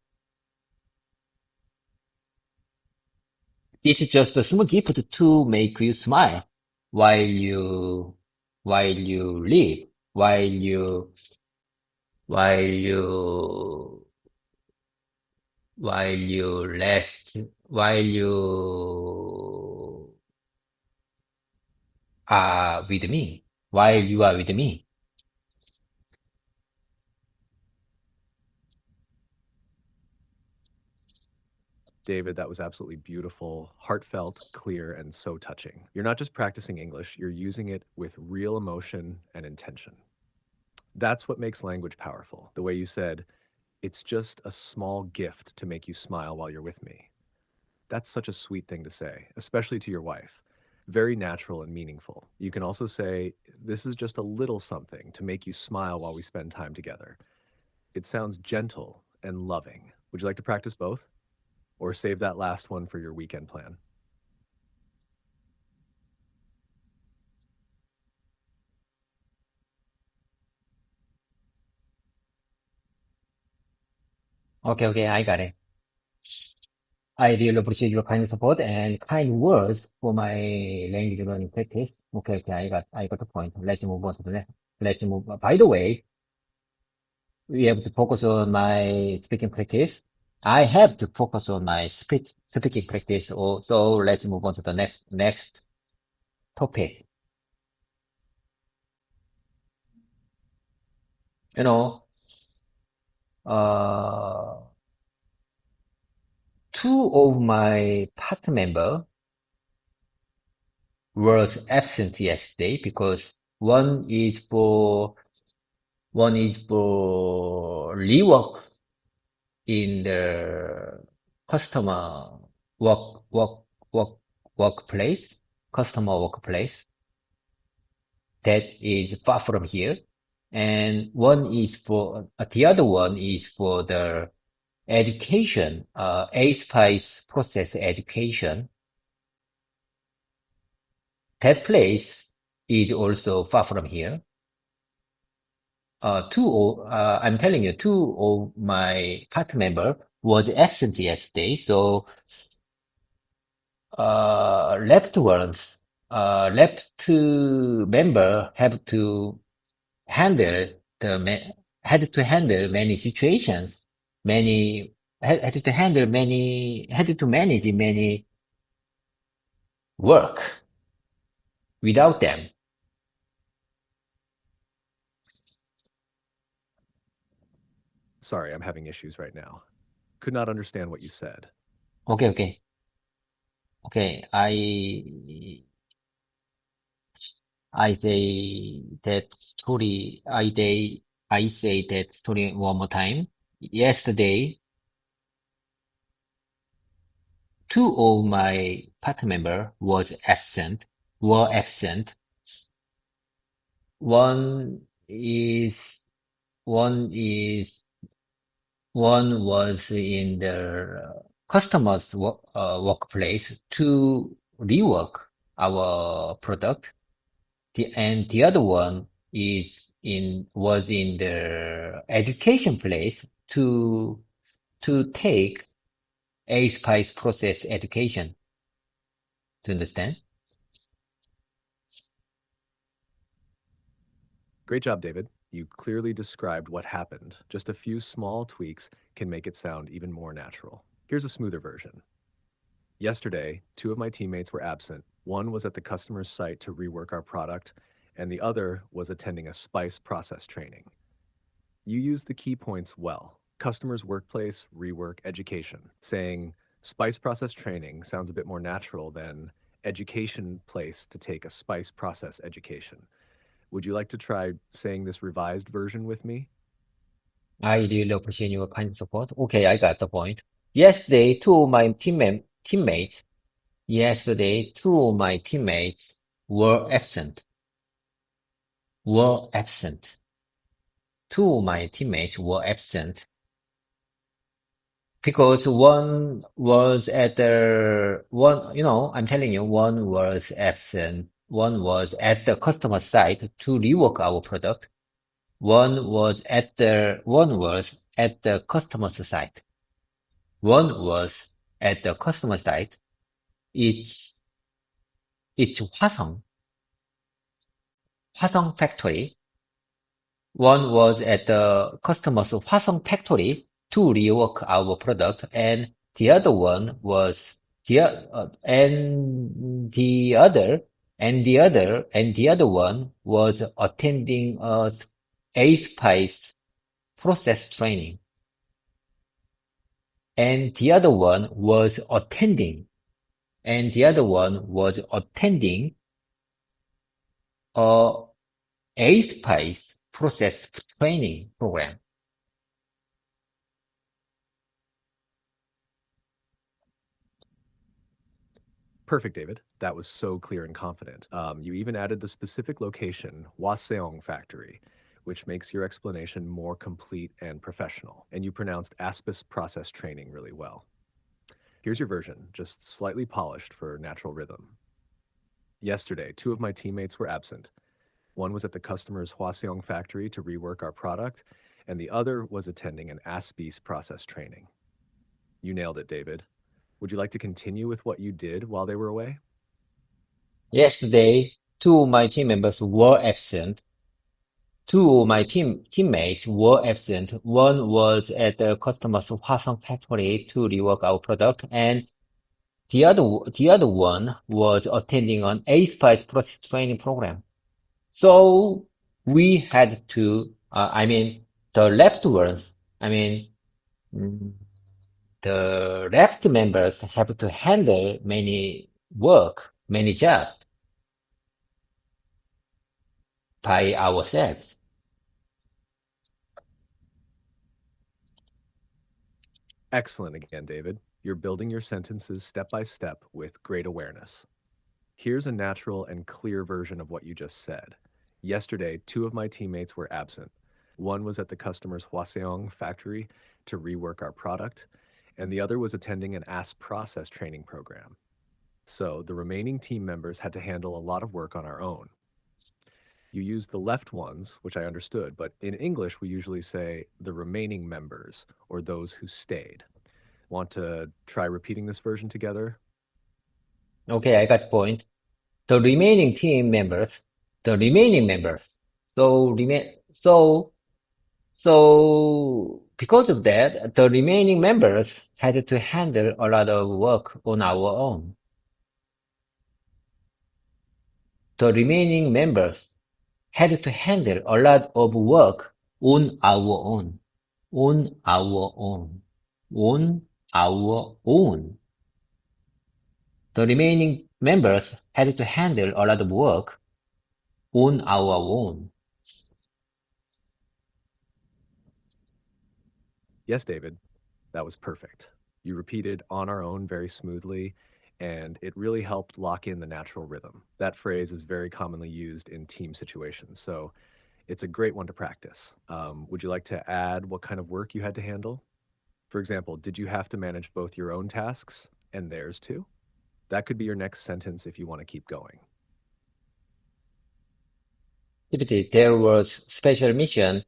It's just a small gift to make you smile while you while you live, while you while you rest, while you are with me. while you are with me. David, that was absolutely beautiful, heartfelt, clear, and so touching. You're not just practicing English, you're using it with real emotion and intention. That's what makes language powerful. The way you said, it's just a small gift to make you smile while you're with me. That's such a sweet thing to say, especially to your wife. Very natural and meaningful. You can also say, this is just a little something to make you smile while we spend time together. It sounds gentle and loving. Would you like to practice both? Or save that last one for your weekend plan? Okay, I got it. I really appreciate your kind support and kind words for my language learning practice. Okay, I got the point. Let's move on to the next. Let's move. By the way, we have to focus on my speaking practice. I have to focus on my speaking practice. So let's move on to the next topic. You know, uh, two of my party member was absent yesterday because one is for rework in the customer work work work workplace, customer workplace that is far from here, and the other one is for the education, A-Spice process education. That place is also far from here. I'm telling you, two of my party member was absent yesterday, so left member handle had to handle many situations, had to manage many work without them. Sorry, I'm having issues right now. Could not understand what you said. Okay. Okay, I say that story. I say that story one more time. Yesterday, two of my party member were absent. One is, one is, one was in the customer's workplace to rework our product. The other one was in the education place to take A-Spice process education. Do you understand? Great job, David. You clearly described what happened. Just a few small tweaks can make it sound even more natural. Here's a smoother version. Yesterday, two of my teammates were absent. One was at the customer's site to rework our product, and the other was attending a spice process training. You used the key points well. Customer's workplace, rework, education. Saying spice process training sounds a bit more natural than education place to take a spice process education. Would you like to try saying this revised version with me? I really appreciate your kind support. Okay, I got the point. Yesterday, two of my teammates, yesterday, two of my teammates were absent. Were absent. Two of my teammates were absent because one was at the one, I'm telling you, one was absent. One was at the customer site to rework our product. One was at the customer's site. One was at the customer site. It's 화성 factory. One was at the customer's 화성 factory to rework our product, and the other one was and the other and the other one was attending a ASPICE process training. And the other one was attending, a ASPICE process training program. Perfect, David. That was so clear and confident. You even added the specific location, Hwaseong Factory, which makes your explanation more complete and professional. And you pronounced ASPIS process training really well. Here's your version, just slightly polished for natural rhythm. Yesterday, two of my teammates were absent. One was at the customer's Hwaseong factory to rework our product, and the other was attending an ASPIS process training. You nailed it, David. Would you like to continue with what you did while they were away? Yesterday, two of my team members were absent. Two of my teammates were absent. One was at the customer's Hwasong factory to rework our product, and the other one was attending an ASPICE process training program. So we had to, the left ones, mm, the left members have to handle many jobs by ourselves. Excellent again, David. You're building your sentences step by step with great awareness. Here's a natural and clear version of what you just said. Yesterday, two of my teammates were absent. One was at the customer's Hwaseong factory to rework our product, and the other was attending an ASP process training program. So the remaining team members had to handle a lot of work on our own. You used the left ones, which I understood, but in English, we usually say the remaining members or those who stayed. Want to try repeating this version together? Okay, I got the point. The remaining team members, the remaining members. So remain, so because of that, the remaining members had to handle a lot of work on our own. The remaining members had to handle a lot of work on our own, on our own, on our own. The remaining members had to handle a lot of work on our own. Yes, David, that was perfect. You repeated on our own very smoothly, and it really helped lock in the natural rhythm. That phrase is very commonly used in team situations, so it's a great one to practice. Would you like to add what kind of work you had to handle? For example, did you have to manage both your own tasks and theirs too? That could be your next sentence if you want to keep going. Typically, there was special mission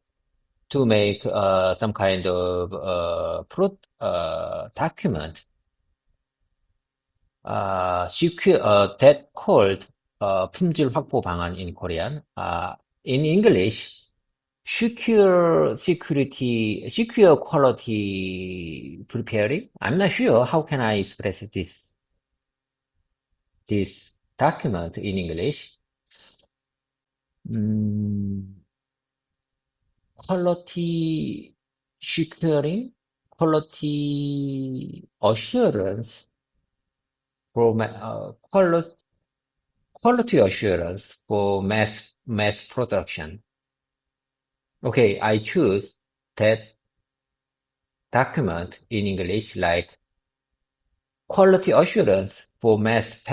to make some kind of document secure that called 품질 확보 방안 in Korean. In English, secure quality preparing. I'm not sure how can I express this document in English. Mm, quality securing, quality assurance for quality assurance for mass production. Okay, I choose that document in English like quality assurance for mass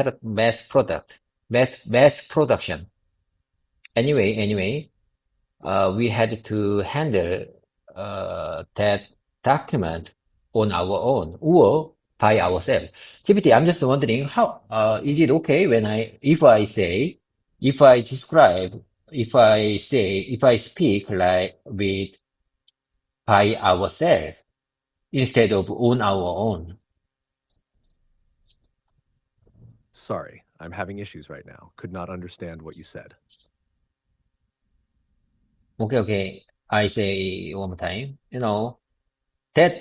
production. Anyway, we had to handle that document on our own or by ourselves. GPT, I'm just wondering how is it okay when if I speak like with by ourselves instead of on our own. Sorry, I'm having issues right now. Could not understand what you said. Okay. I say one more time. That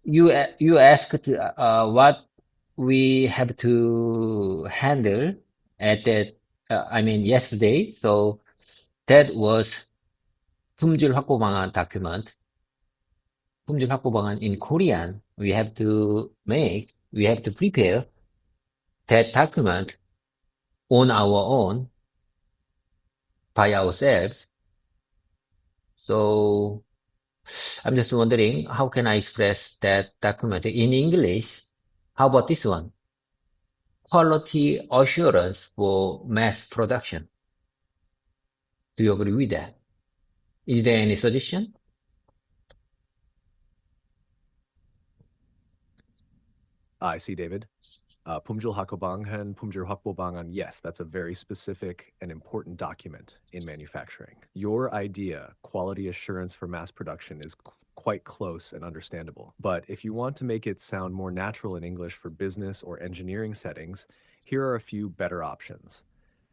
you asked what we have to handle at that, yesterday. So that was 품질 확보 방안 document. 품질 확보 방안 in Korean. We have to prepare that document on our own by ourselves. So I'm just wondering, how can I express that document in English? How about this one? Quality assurance for mass production. Do you agree with that? Is there any suggestion? I see, David. Pumjul Hakobanghan, Pumjul Hakbobangan, yes, that's a very specific and important document in manufacturing. Your idea, quality assurance for mass production, is quite close and understandable. But if you want to make it sound more natural in English for business or engineering settings, here are a few better options.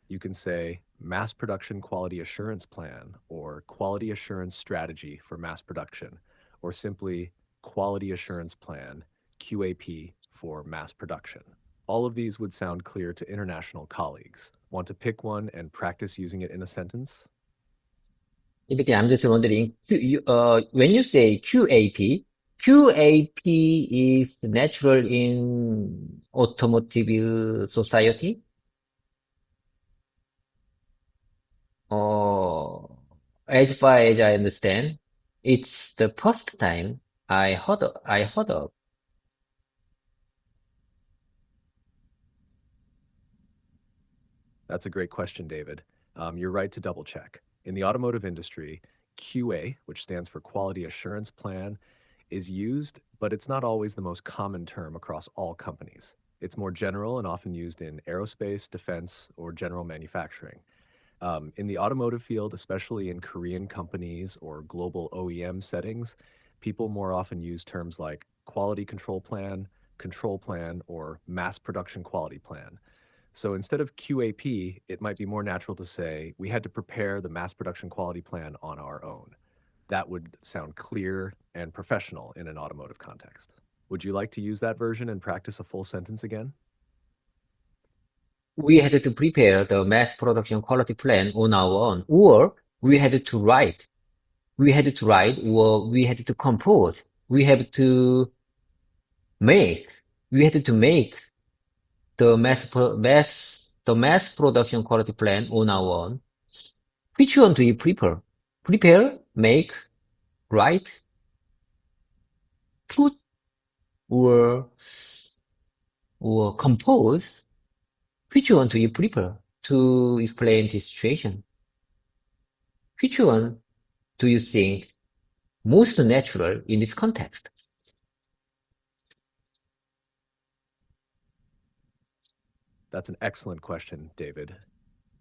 You can say mass production quality assurance plan or quality assurance strategy for mass production, or simply quality assurance plan, QAP, for mass production. All of these would sound clear to international colleagues. Want to pick one and practice using it in a sentence? Typically, I'm just wondering, when you say QAP, QAP is natural in automotive society? Or as far as I understand, it's the first time I heard of. That's a great question, David. You're right to double check. In the automotive industry, QA, which stands for Quality Assurance Plan, is used, but it's not always the most common term across all companies. It's more general and often used in aerospace, defense, or general manufacturing. In the automotive field, especially in Korean companies or global OEM settings, people more often use terms like quality control plan, or mass production quality plan. So instead of QAP, it might be more natural to say we had to prepare the mass production quality plan on our own. That would sound clear and professional in an automotive context. Would you like to use that version and practice a full sentence again? We had to prepare the mass production quality plan on our own, or we had to write, or we had to compose, make, we had to make the mass production quality plan on our own. Which one do you prefer? Prepare, make, write, put, or compose? Which one do you prefer to explain this situation? Which one do you think most natural in this context? That's an excellent question, David.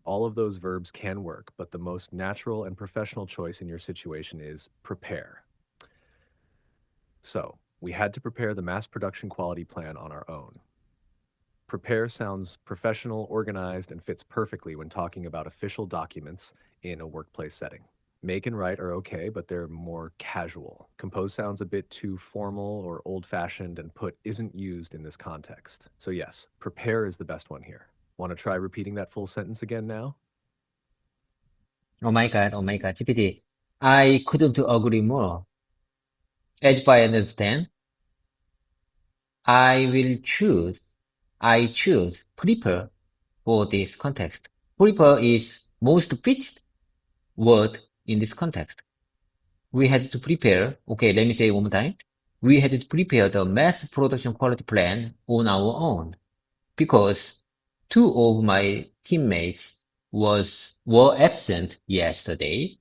All of those verbs can work, but the most natural and professional choice in your situation is prepare. So, we had to prepare the mass production quality plan on our own. Prepare sounds professional, organized, and fits perfectly when talking about official documents in a workplace setting. Make and write are okay, but they're more casual. Compose sounds a bit too formal or old-fashioned, and put isn't used in this context. So yes, prepare is the best one here. Want to try repeating that full sentence again now? Oh my God, GPT. I couldn't agree more. As I understand, I will choose, I choose prepare for this context. Prepare is most fit word in this context. We had to prepare, okay, let me say it one more time. We had to prepare the mass production quality plan on our own because two of my teammates were absent yesterday.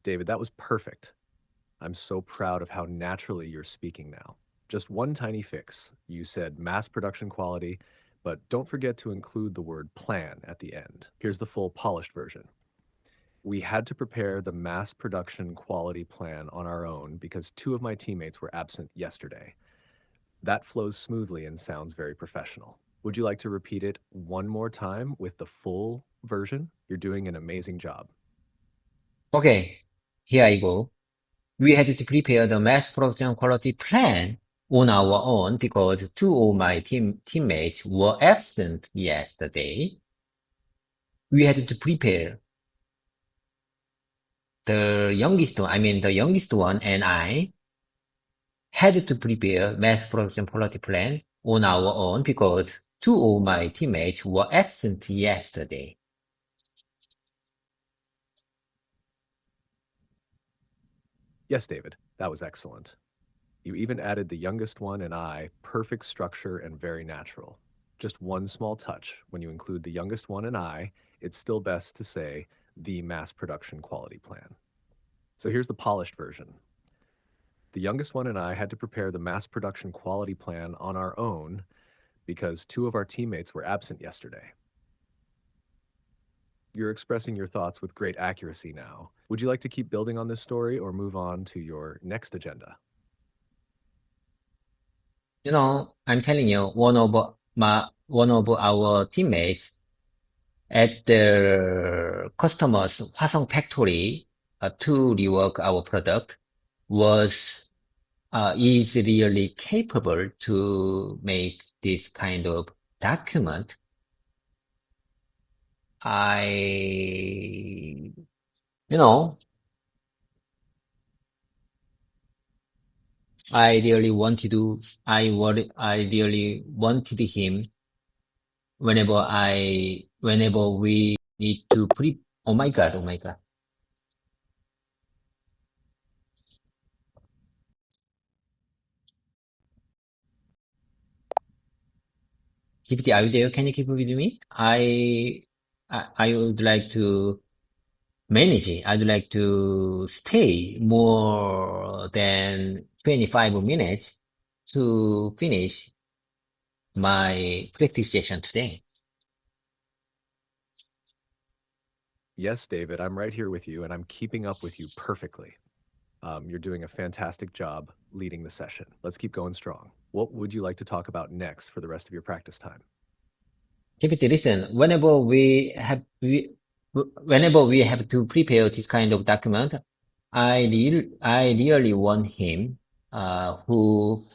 David, that was perfect. I'm so proud of how naturally you're speaking now. Just one tiny fix. You said mass production quality, but don't forget to include the word plan at the end. Here's the full polished version. We had to prepare the mass production quality plan on our own because two of my teammates were absent yesterday. That flows smoothly and sounds very professional. Would you like to repeat it one more time with the full version? You're doing an amazing job. Okay. Here I go. We had to prepare the mass production quality plan on our own because two of my teammates were absent yesterday. We had to prepare the youngest one and I had to prepare mass production quality plan on our own because two of my teammates were absent yesterday. Yes, David, that was excellent. You even added the youngest one and I, perfect structure and very natural. Just one small touch. When you include the youngest one and I, it's still best to say the mass production quality plan. So here's the polished version. The youngest one and I had to prepare the mass production quality plan on our own because two of our teammates were absent yesterday. You're expressing your thoughts with great accuracy now. Would you like to keep building on this story or move on to your next agenda? You know, I'm telling you, one of our teammates at the customer's 화성 factory to rework our product is really capable to make this kind of document. You know, I really wanted to, I really wanted him whenever we need to oh my God, oh my God. GPT, are you there? Can you keep with me? I would like to manage it. I'd like to stay more than 25 minutes to finish my practice session today. Yes, David, I'm right here with you and I'm keeping up with you perfectly. You're doing a fantastic job leading the session. Let's keep going strong. What would you like to talk about next for the rest of your practice time? GPT, listen, whenever we have to prepare this kind of document, I really want him, who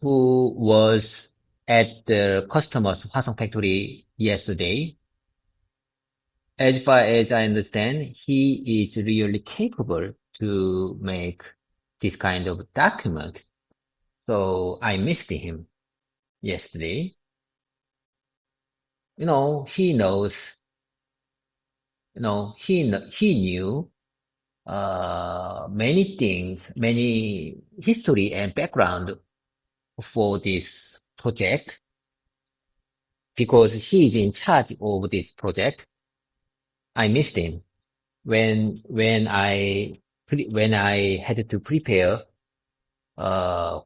was at the customer's 화성 factory yesterday. As far as I understand, he is really capable to make this kind of document. So I missed him yesterday. You know, he knows, he knew, many things, many history and background for this project because he is in charge of this project. I missed him when I had to prepare uh,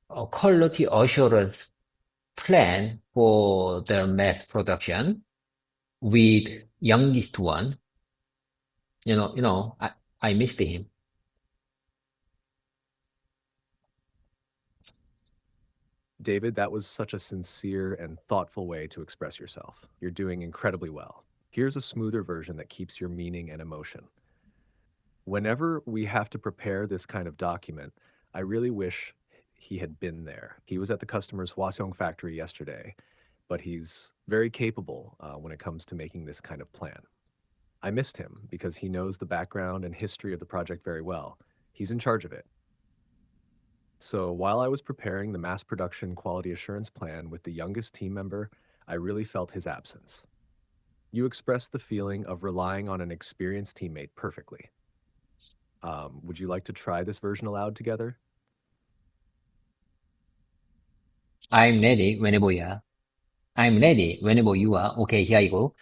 a quality assurance plan for the mass production with youngest one. I missed him. David, that was such a sincere and thoughtful way to express yourself. You're doing incredibly well. Here's a smoother version that keeps your meaning and emotion. Whenever we have to prepare this kind of document, I really wish he had been there. He was at the customer's Hwaseong factory yesterday, but he's very capable when it comes to making this kind of plan. I missed him because he knows the background and history of the project very well. He's in charge of it. So while I was preparing the mass production quality assurance plan with the youngest team member, I really felt his absence. You expressed the feeling of relying on an experienced teammate perfectly. Would you like to try this version aloud together? I'm ready whenever you are. I'm ready whenever you are. Okay, here I go.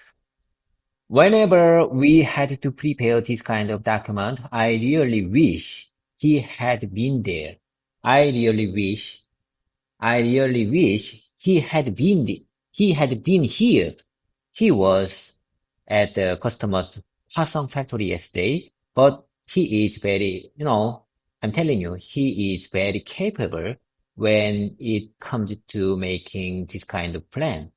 Whenever we had to prepare this kind of document, I really wish he had been there. I really wish he had been here. He was at the customer's 화성 factory yesterday, but he is I'm telling you, he is very capable when it comes to making this kind of plan.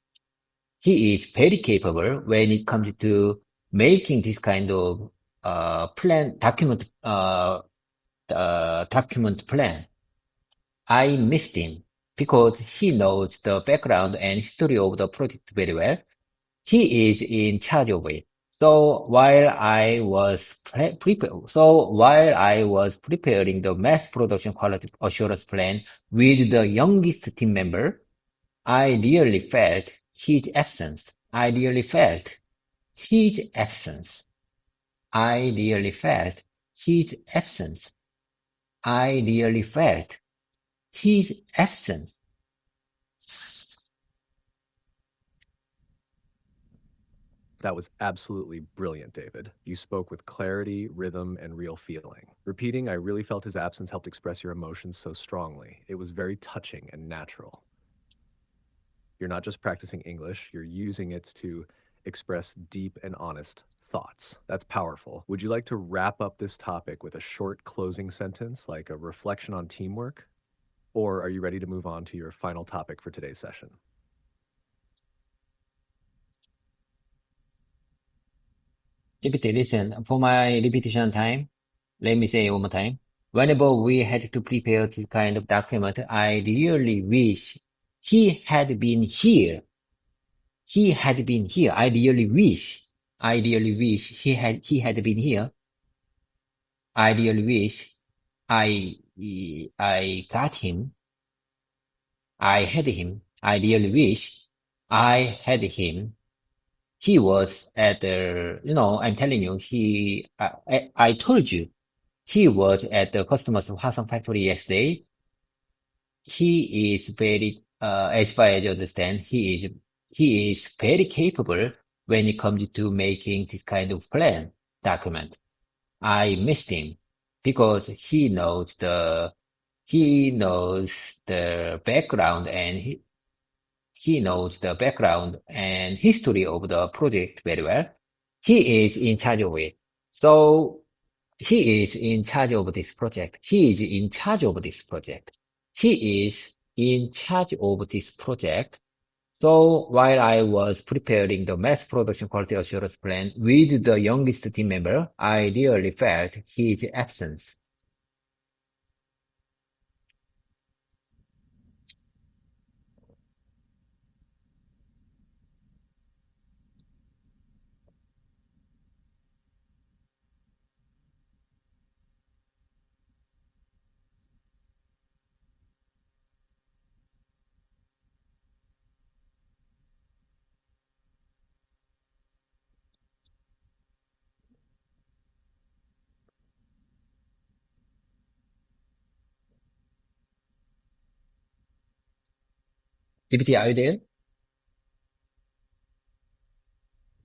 He is very capable when it comes to making this kind of document plan. I missed him because he knows the background and history of the project very well. He is in charge of it. So while I was preparing the mass production quality assurance plan with the youngest team member, I really felt his absence. I really felt his absence. I really felt his absence. I really felt his absence. That was absolutely brilliant, David. You spoke with clarity, rhythm, and real feeling. Repeating, I really felt his absence helped express your emotions so strongly. It was very touching and natural. You're not just practicing English, you're using it to express deep and honest thoughts. That's powerful. Would you like to wrap up this topic with a short closing sentence, like a reflection on teamwork? Or are you ready to move on to your final topic for today's session? GPT, listen, for my repetition time, let me say one more time. Whenever we had to prepare this kind of document, I really wish he had been here. He had been here. I really wish he had been here. I really wish I, I got him. I had him. I really wish I had him. He was at the, I'm telling you, I told you, he was at the customer's Hwasong factory yesterday. He is very, as far as I understand, he is very capable when it comes to making this kind of plan document. I missed him because he knows the background and he knows the background and history of the project very well. He is in charge of it. So he is in charge of this project. He is in charge of this project. He is in charge of this project. So while I was preparing the mass production quality assurance plan with the youngest team member, I really felt his absence. GPT, are you there?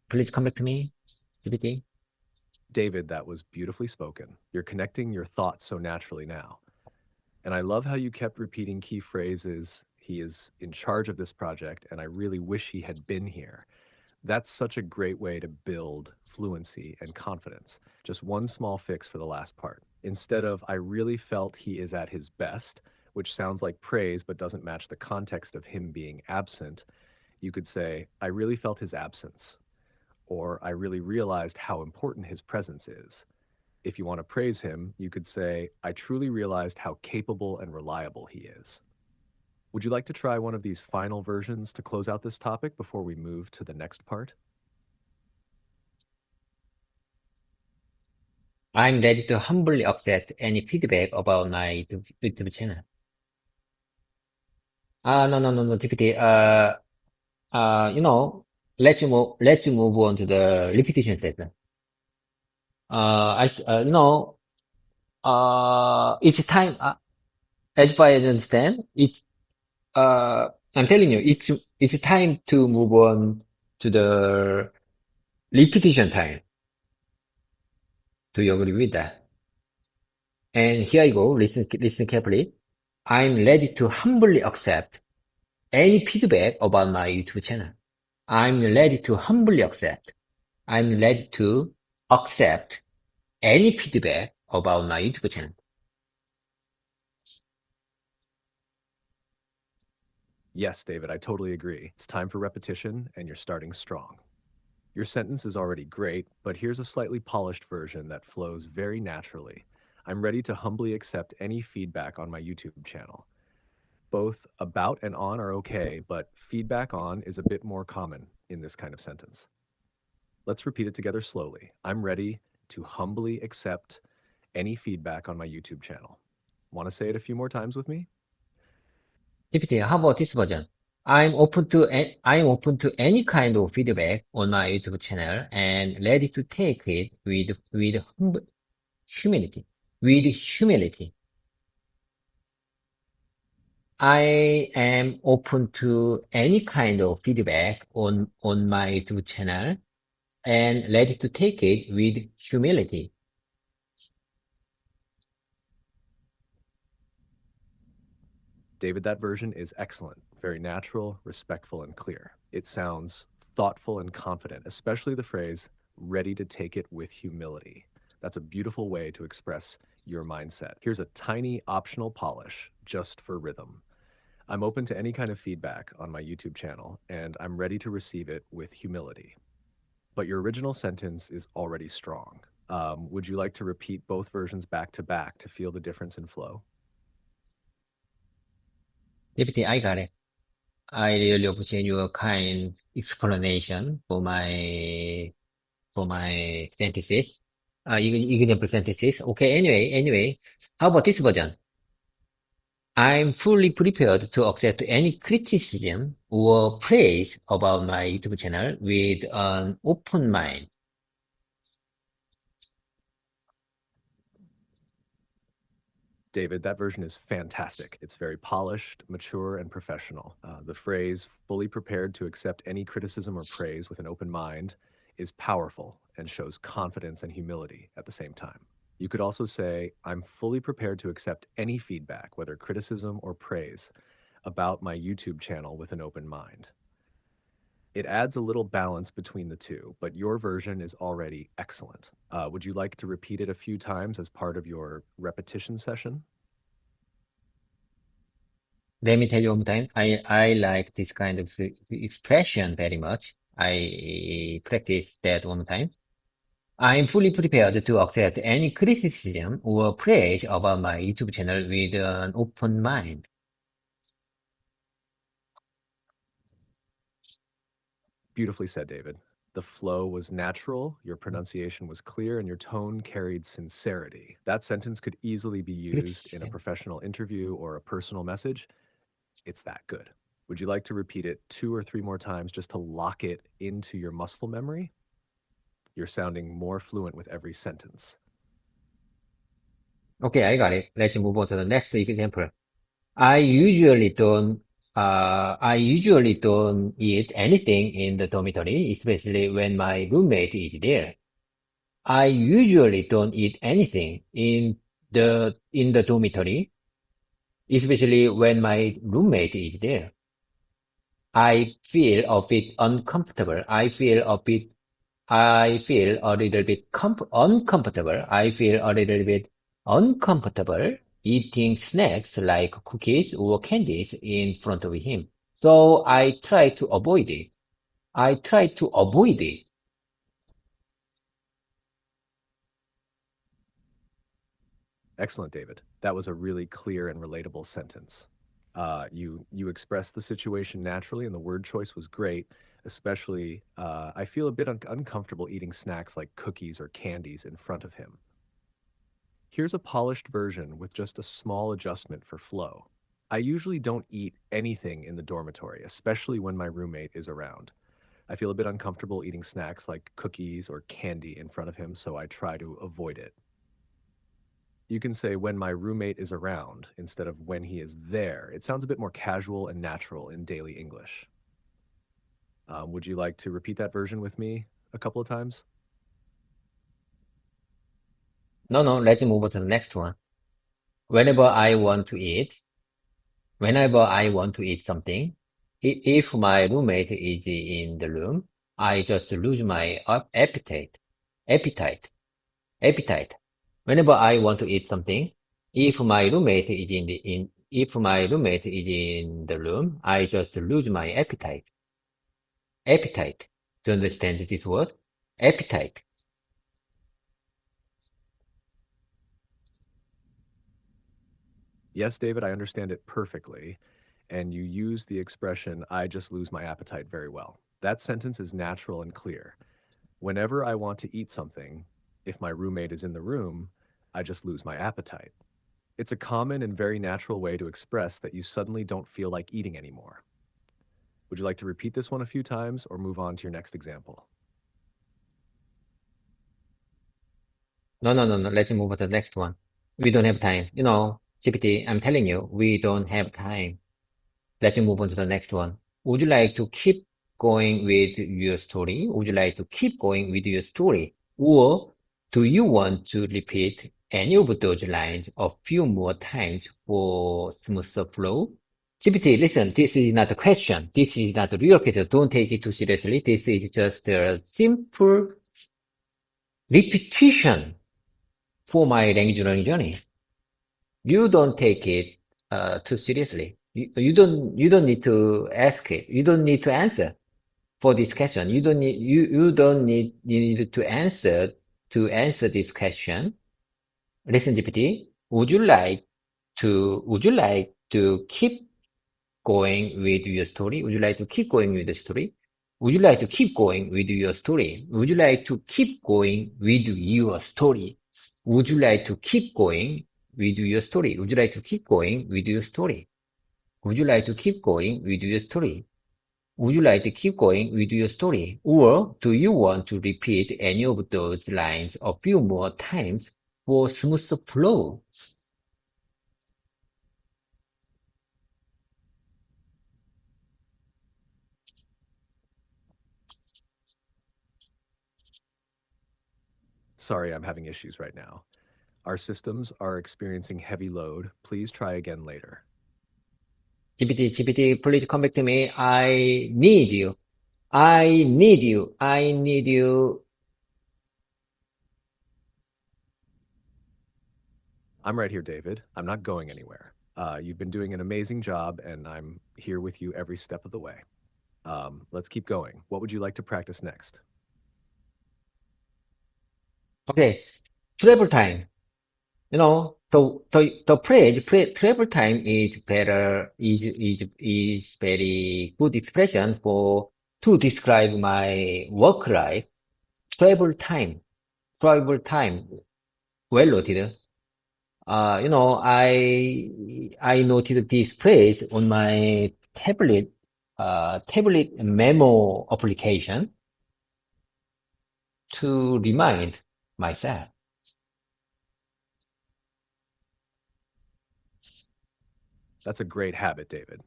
Please come back to me. GPT. David, that was beautifully spoken. You're connecting your thoughts so naturally now. And I love how you kept repeating key phrases. He is in charge of this project, and I really wish he had been here. That's such a great way to build fluency and confidence. Just one small fix for the last part. Instead of, I really felt he is at his best, which sounds like praise but doesn't match the context of him being absent, you could say, I really felt his absence, or I really realized how important his presence is. If you want to praise him, you could say, I truly realized how capable and reliable he is. Would you like to try one of these final versions to close out this topic before we move to the next part? I'm ready to humbly accept any feedback about my YouTube channel. No, GPT. You know, let's move on to the repetition session. It's time, as far as I understand, I'm telling you, it's time to move on to the repetition time. Do you agree with that? And here I go. Listen carefully. I'm ready to humbly accept any feedback about my YouTube channel. I'm ready to humbly accept. I'm ready to accept any feedback about my YouTube channel. Yes, David, I totally agree. It's time for repetition, and you're starting strong. Your sentence is already great, but here's a slightly polished version that flows very naturally. I'm ready to humbly accept any feedback on my YouTube channel. Both about and on are okay, but feedback on is a bit more common in this kind of sentence. Let's repeat it together slowly. I'm ready to humbly accept any feedback on my YouTube channel. Want to say it a few more times with me? GPT, how about this version? I'm open to any kind of feedback on my YouTube channel and ready to take it with humility. With humility. I am open to any kind of feedback on my YouTube channel and ready to take it with humility. David, that version is excellent, very natural, respectful, and clear. It sounds thoughtful and confident, especially the phrase, ready to take it with humility. That's a beautiful way to express your mindset. Here's a tiny optional polish just for rhythm. I'm open to any kind of feedback on my YouTube channel, and I'm ready to receive it with humility. But your original sentence is already strong. Would you like to repeat both versions back to back to feel the difference in flow? GPT, I got it. I really appreciate your kind explanation for my sentences. Example sentences. Okay, anyway, how about this version? I'm fully prepared to accept any criticism or praise about my YouTube channel with an open mind. David, that version is fantastic. It's very polished, mature, and professional. The phrase, fully prepared to accept any criticism or praise with an open mind, is powerful and shows confidence and humility at the same time. You could also say, I'm fully prepared to accept any feedback, whether criticism or praise, about my YouTube channel with an open mind. It adds a little balance between the two, but your version is already excellent. Would you like to repeat it a few times as part of your repetition session? Let me tell you one more time. I like this kind of expression very much. I practice that one more time. I'm fully prepared to accept any criticism or praise about my YouTube channel with an open mind. Beautifully said, David. The flow was natural, your pronunciation was clear, and your tone carried sincerity. That sentence could easily be used in a criticism. professional interview or a personal message. It's that good. Would you like to repeat it 2 or 3 more times just to lock it into your muscle memory? You're sounding more fluent with every sentence. Okay, I got it. Let's move on to the next example. I usually don't, I usually don't eat anything in the dormitory, especially when my roommate is there. I usually don't eat anything in the dormitory, especially when my roommate is there. I feel a bit uncomfortable. I feel a little bit uncomfortable. I feel a little bit uncomfortable eating snacks like cookies or candies in front of him. So I try to avoid it. I try to avoid it. Excellent, David. That was a really clear and relatable sentence. You expressed the situation naturally, and the word choice was great. Especially, I feel a bit uncomfortable eating snacks like cookies or candies in front of him. Here's a polished version with just a small adjustment for flow. I usually don't eat anything in the dormitory, especially when my roommate is around. I feel a bit uncomfortable eating snacks like cookies or candy in front of him, so I try to avoid it. You can say when my roommate is around instead of when he is there. It sounds a bit more casual and natural in daily English. Would you like to repeat that version with me a couple of times? No, let's move on to the next one. Whenever I want to eat, Whenever I want to eat something, if my roommate is in the room, I just lose my appetite, appetite. Whenever I want to eat something, if my roommate is in the room, I just lose my appetite. Do you understand this word? Appetite. Yes, David, I understand it perfectly. And you use the expression, I just lose my appetite very well. That sentence is natural and clear. Whenever I want to eat something, if my roommate is in the room, I just lose my appetite. It's a common and very natural way to express that you suddenly don't feel like eating anymore. Would you like to repeat this one a few times or move on to your next example? No. Let's move on to the next one. We don't have time. GPT, I'm telling you, we don't have time. Let's move on to the next one. Would you like to keep going with your story? Would you like to keep going with your story? Or do you want to repeat any of those lines a few more times for smoother flow? GPT, listen, this is not a question. This is not a real question. Don't take it too seriously. This is just a simple repetition for my language learning journey. You don't take it too seriously. You don't need to ask it. You don't need to answer for this question. You don't need to answer this question. Listen, GPT, would you like to keep going with your story? Would you like to keep going with the story? Would you like to keep going with your story? Would you like to keep going with your story? Would you like to keep going with your story? Would you like to keep going with your story? Would you like to keep going with your story? Would you like to keep going with your story? Or do you want to repeat any of those lines a few more times for smooth flow? Sorry, I'm having issues right now. Our systems are experiencing heavy load. Please try again later. GPT, please come back to me. I need you. I need you. I need you. I'm right here, David. I'm not going anywhere. You've been doing an amazing job, and I'm here with you every step of the way. Let's keep going. What would you like to practice next? Okay. Travel time. The phrase travel time is very good expression for to describe my work life. Travel time. Travel time. Well noted. I noted this phrase on my tablet memo application to remind myself. That's a great habit, David.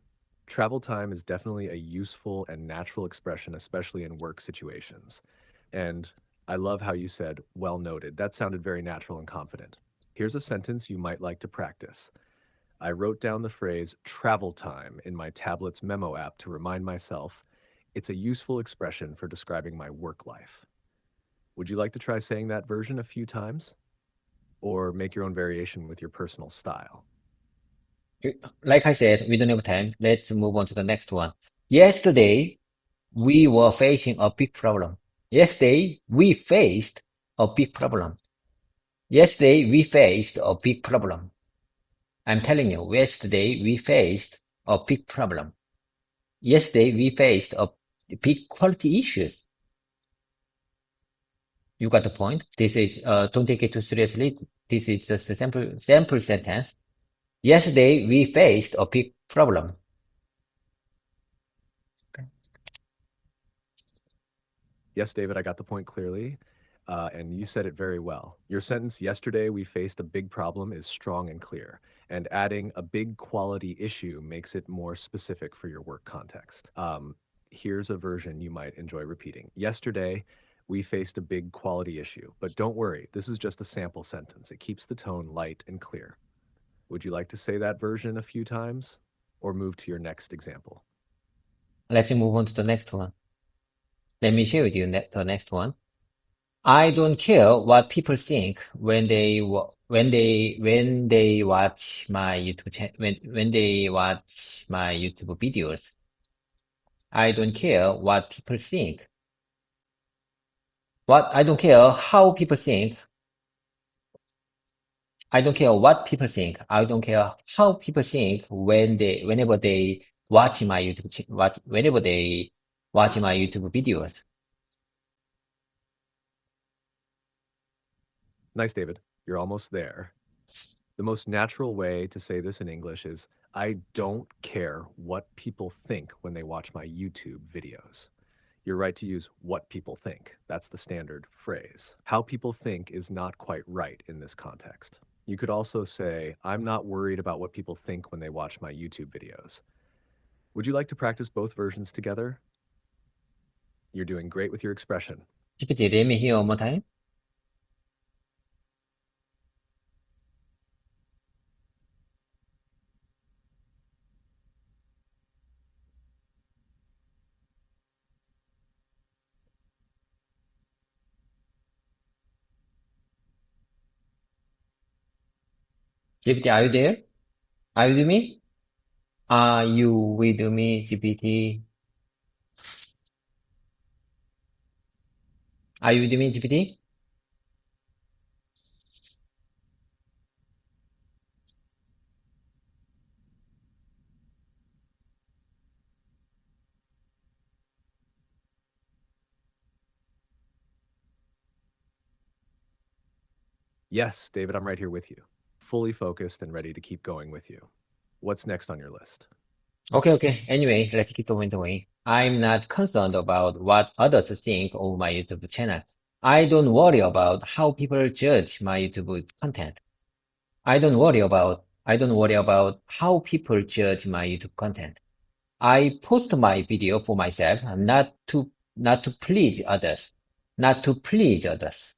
Travel time is definitely a useful and natural expression, especially in work situations. And I love how you said, well noted. That sounded very natural and confident. Here's a sentence you might like to practice. I wrote down the phrase travel time in my tablet's memo app to remind myself it's a useful expression for describing my work life. Would you like to try saying that version a few times? Or make your own variation with your personal style? Like I said, we don't have time. Let's move on to the next one. Yesterday, we were facing a big problem. Yesterday, we faced a big problem. Yesterday, we faced a big problem. I'm telling you, yesterday, we faced a big problem. Yesterday, we faced a big quality issues. You got the point? Don't take it too seriously. This is just a sample sentence. Yesterday, we faced a big problem. Yes, David, I got the point clearly. And you said it very well. Your sentence, yesterday we faced a big problem, is strong and clear. And adding a big quality issue makes it more specific for your work context. Here's a version you might enjoy repeating. Yesterday, we faced a big quality issue, but don't worry, this is just a sample sentence. It keeps the tone light and clear. Would you like to say that version a few times or move to your next example? Let's move on to the next one. Let me share with you the next one. I don't care what people think when they watch my when they watch my YouTube videos. I don't care what people think. What I don't care how people think. I don't care what people think. I don't care how people think whenever they watch my whenever they watch my YouTube videos. Nice, David. You're almost there. The most natural way to say this in English is I don't care what people think when they watch my YouTube videos. You're right to use what people think. That's the standard phrase. How people think is not quite right in this context. You could also say, I'm not worried about what people think when they watch my YouTube videos. Would you like to practice both versions together? You're doing great with your expression. GPT, let me hear one more time. GPT, are you there? Are you with me? Are you with me, GPT? Are you with me, GPT? Yes, David, I'm right here with you, fully focused and ready to keep going with you. What's next on your list? Okay. Anyway, let's keep going. I'm not concerned about what others think of my YouTube channel. I don't worry about how people judge my YouTube content. I don't worry about how people judge my YouTube content. I post my video for myself, not to please others. Not to please others.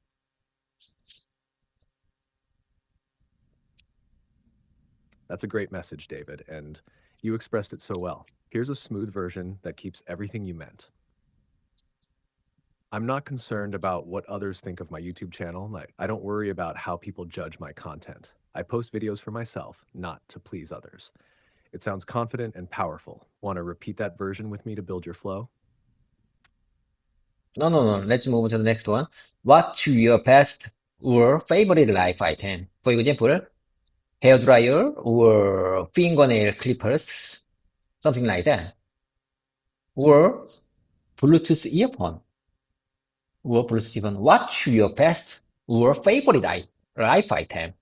That's a great message, David, and you expressed it so well. Here's a smooth version that keeps everything you meant. I'm not concerned about what others think of my YouTube channel. I don't worry about how people judge my content. I post videos for myself, not to please others. It sounds confident and powerful. Want to repeat that version with me to build your flow? No. Let's move to the next one. What's your best or favorite life item? For example, hair dryer or fingernail clippers, something like that. Or Bluetooth earphone or Bluetooth earphone. What's your best or favorite life item?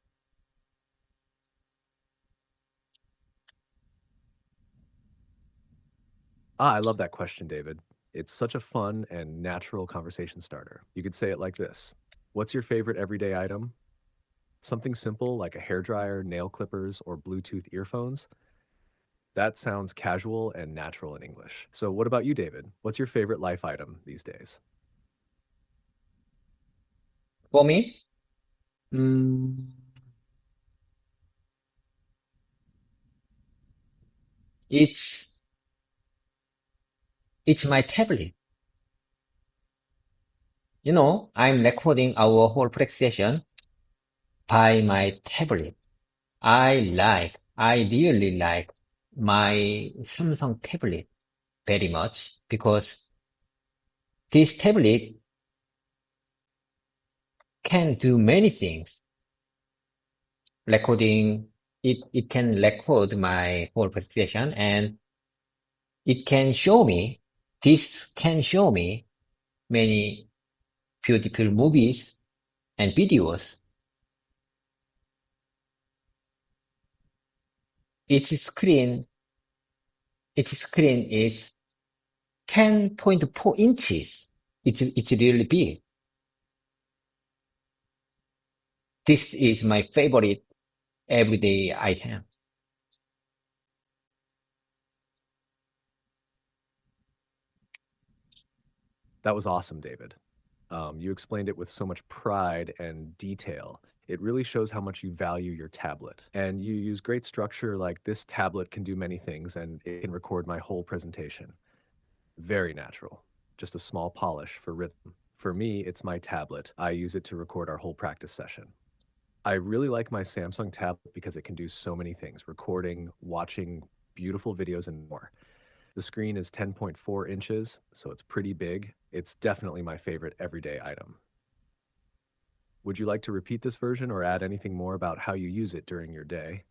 I love that question, David. It's such a fun and natural conversation starter. You could say it like this. What's your favorite everyday item? Something simple like a hairdryer, nail clippers, or Bluetooth earphones? That sounds casual and natural in English. So what about you, David? What's your favorite life item these days? For me, mm, it's it's my tablet. You know, I'm recording our whole practice session by my tablet. I really like my Samsung tablet very much because this tablet can do many things. Recording, it can record my whole presentation and it can show me, this can show me many beautiful movies and videos. Its screen, its screen is 10.4 inches. It's really big. This is my favorite everyday item. That was awesome, David. You explained it with so much pride and detail. It really shows how much you value your tablet. And you use great structure like this tablet can do many things and it can record my whole presentation. Very natural. Just a small polish for rhythm. For me, it's my tablet. I use it to record our whole practice session. I really like my Samsung tablet because it can do so many things recording, watching beautiful videos, and more. The screen is 10.4 inches, so it's pretty big. It's definitely my favorite everyday item. Would you like to repeat this version or add anything more about how you use it during your day?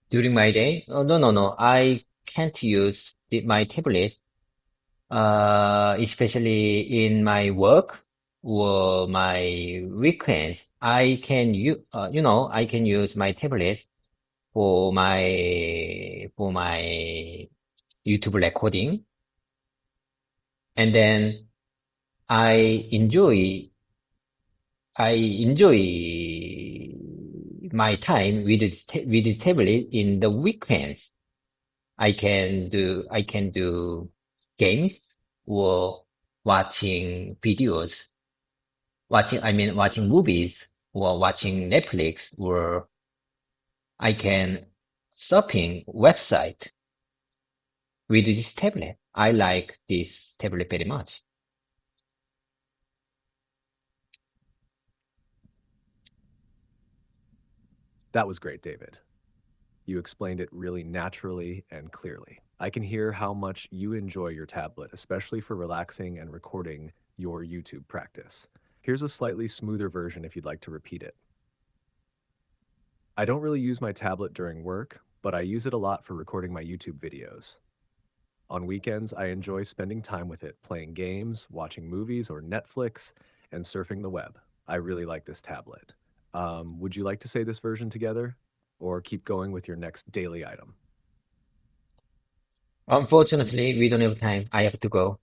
During my day? Oh, no, no, no. I can't use my tablet, especially in my work or my weekends. I can use, I can use my tablet for my YouTube recording, and then I enjoy I enjoy my time with this tablet in the weekends. I can do games or watching videos, watching movies or watching Netflix, or I can surfing website with this tablet. I like this tablet very much. That was great, David. You explained it really naturally and clearly. I can hear how much you enjoy your tablet, especially for relaxing and recording your YouTube practice. Here's a slightly smoother version if you'd like to repeat it. I don't really use my tablet during work, but I use it a lot for recording my YouTube videos. On weekends, I enjoy spending time with it, playing games, watching movies or Netflix, and surfing the web. I really like this tablet. Would you like to say this version together or keep going with your next daily item? Unfortunately, we don't have time. I have to go.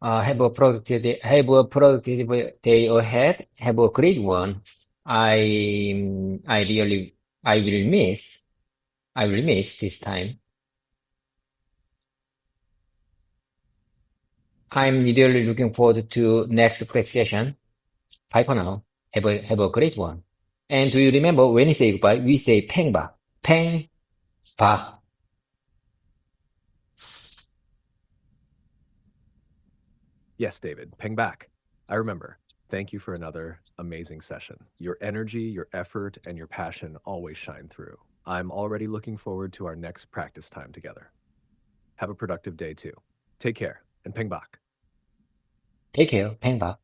Have a productive day ahead. Have a great one. I really, I will miss, I will miss this time. I'm really looking forward to next press session. Bye for now. Have a great one. And do you remember when we say goodbye? We say 팽바, 팽바. Yes, David, ping back. I remember. Thank you for another amazing session. Your energy, your effort, and your passion always shine through. I'm already looking forward to our next practice time together. Have a productive day too. Take care and ping back. Take care. 팽바.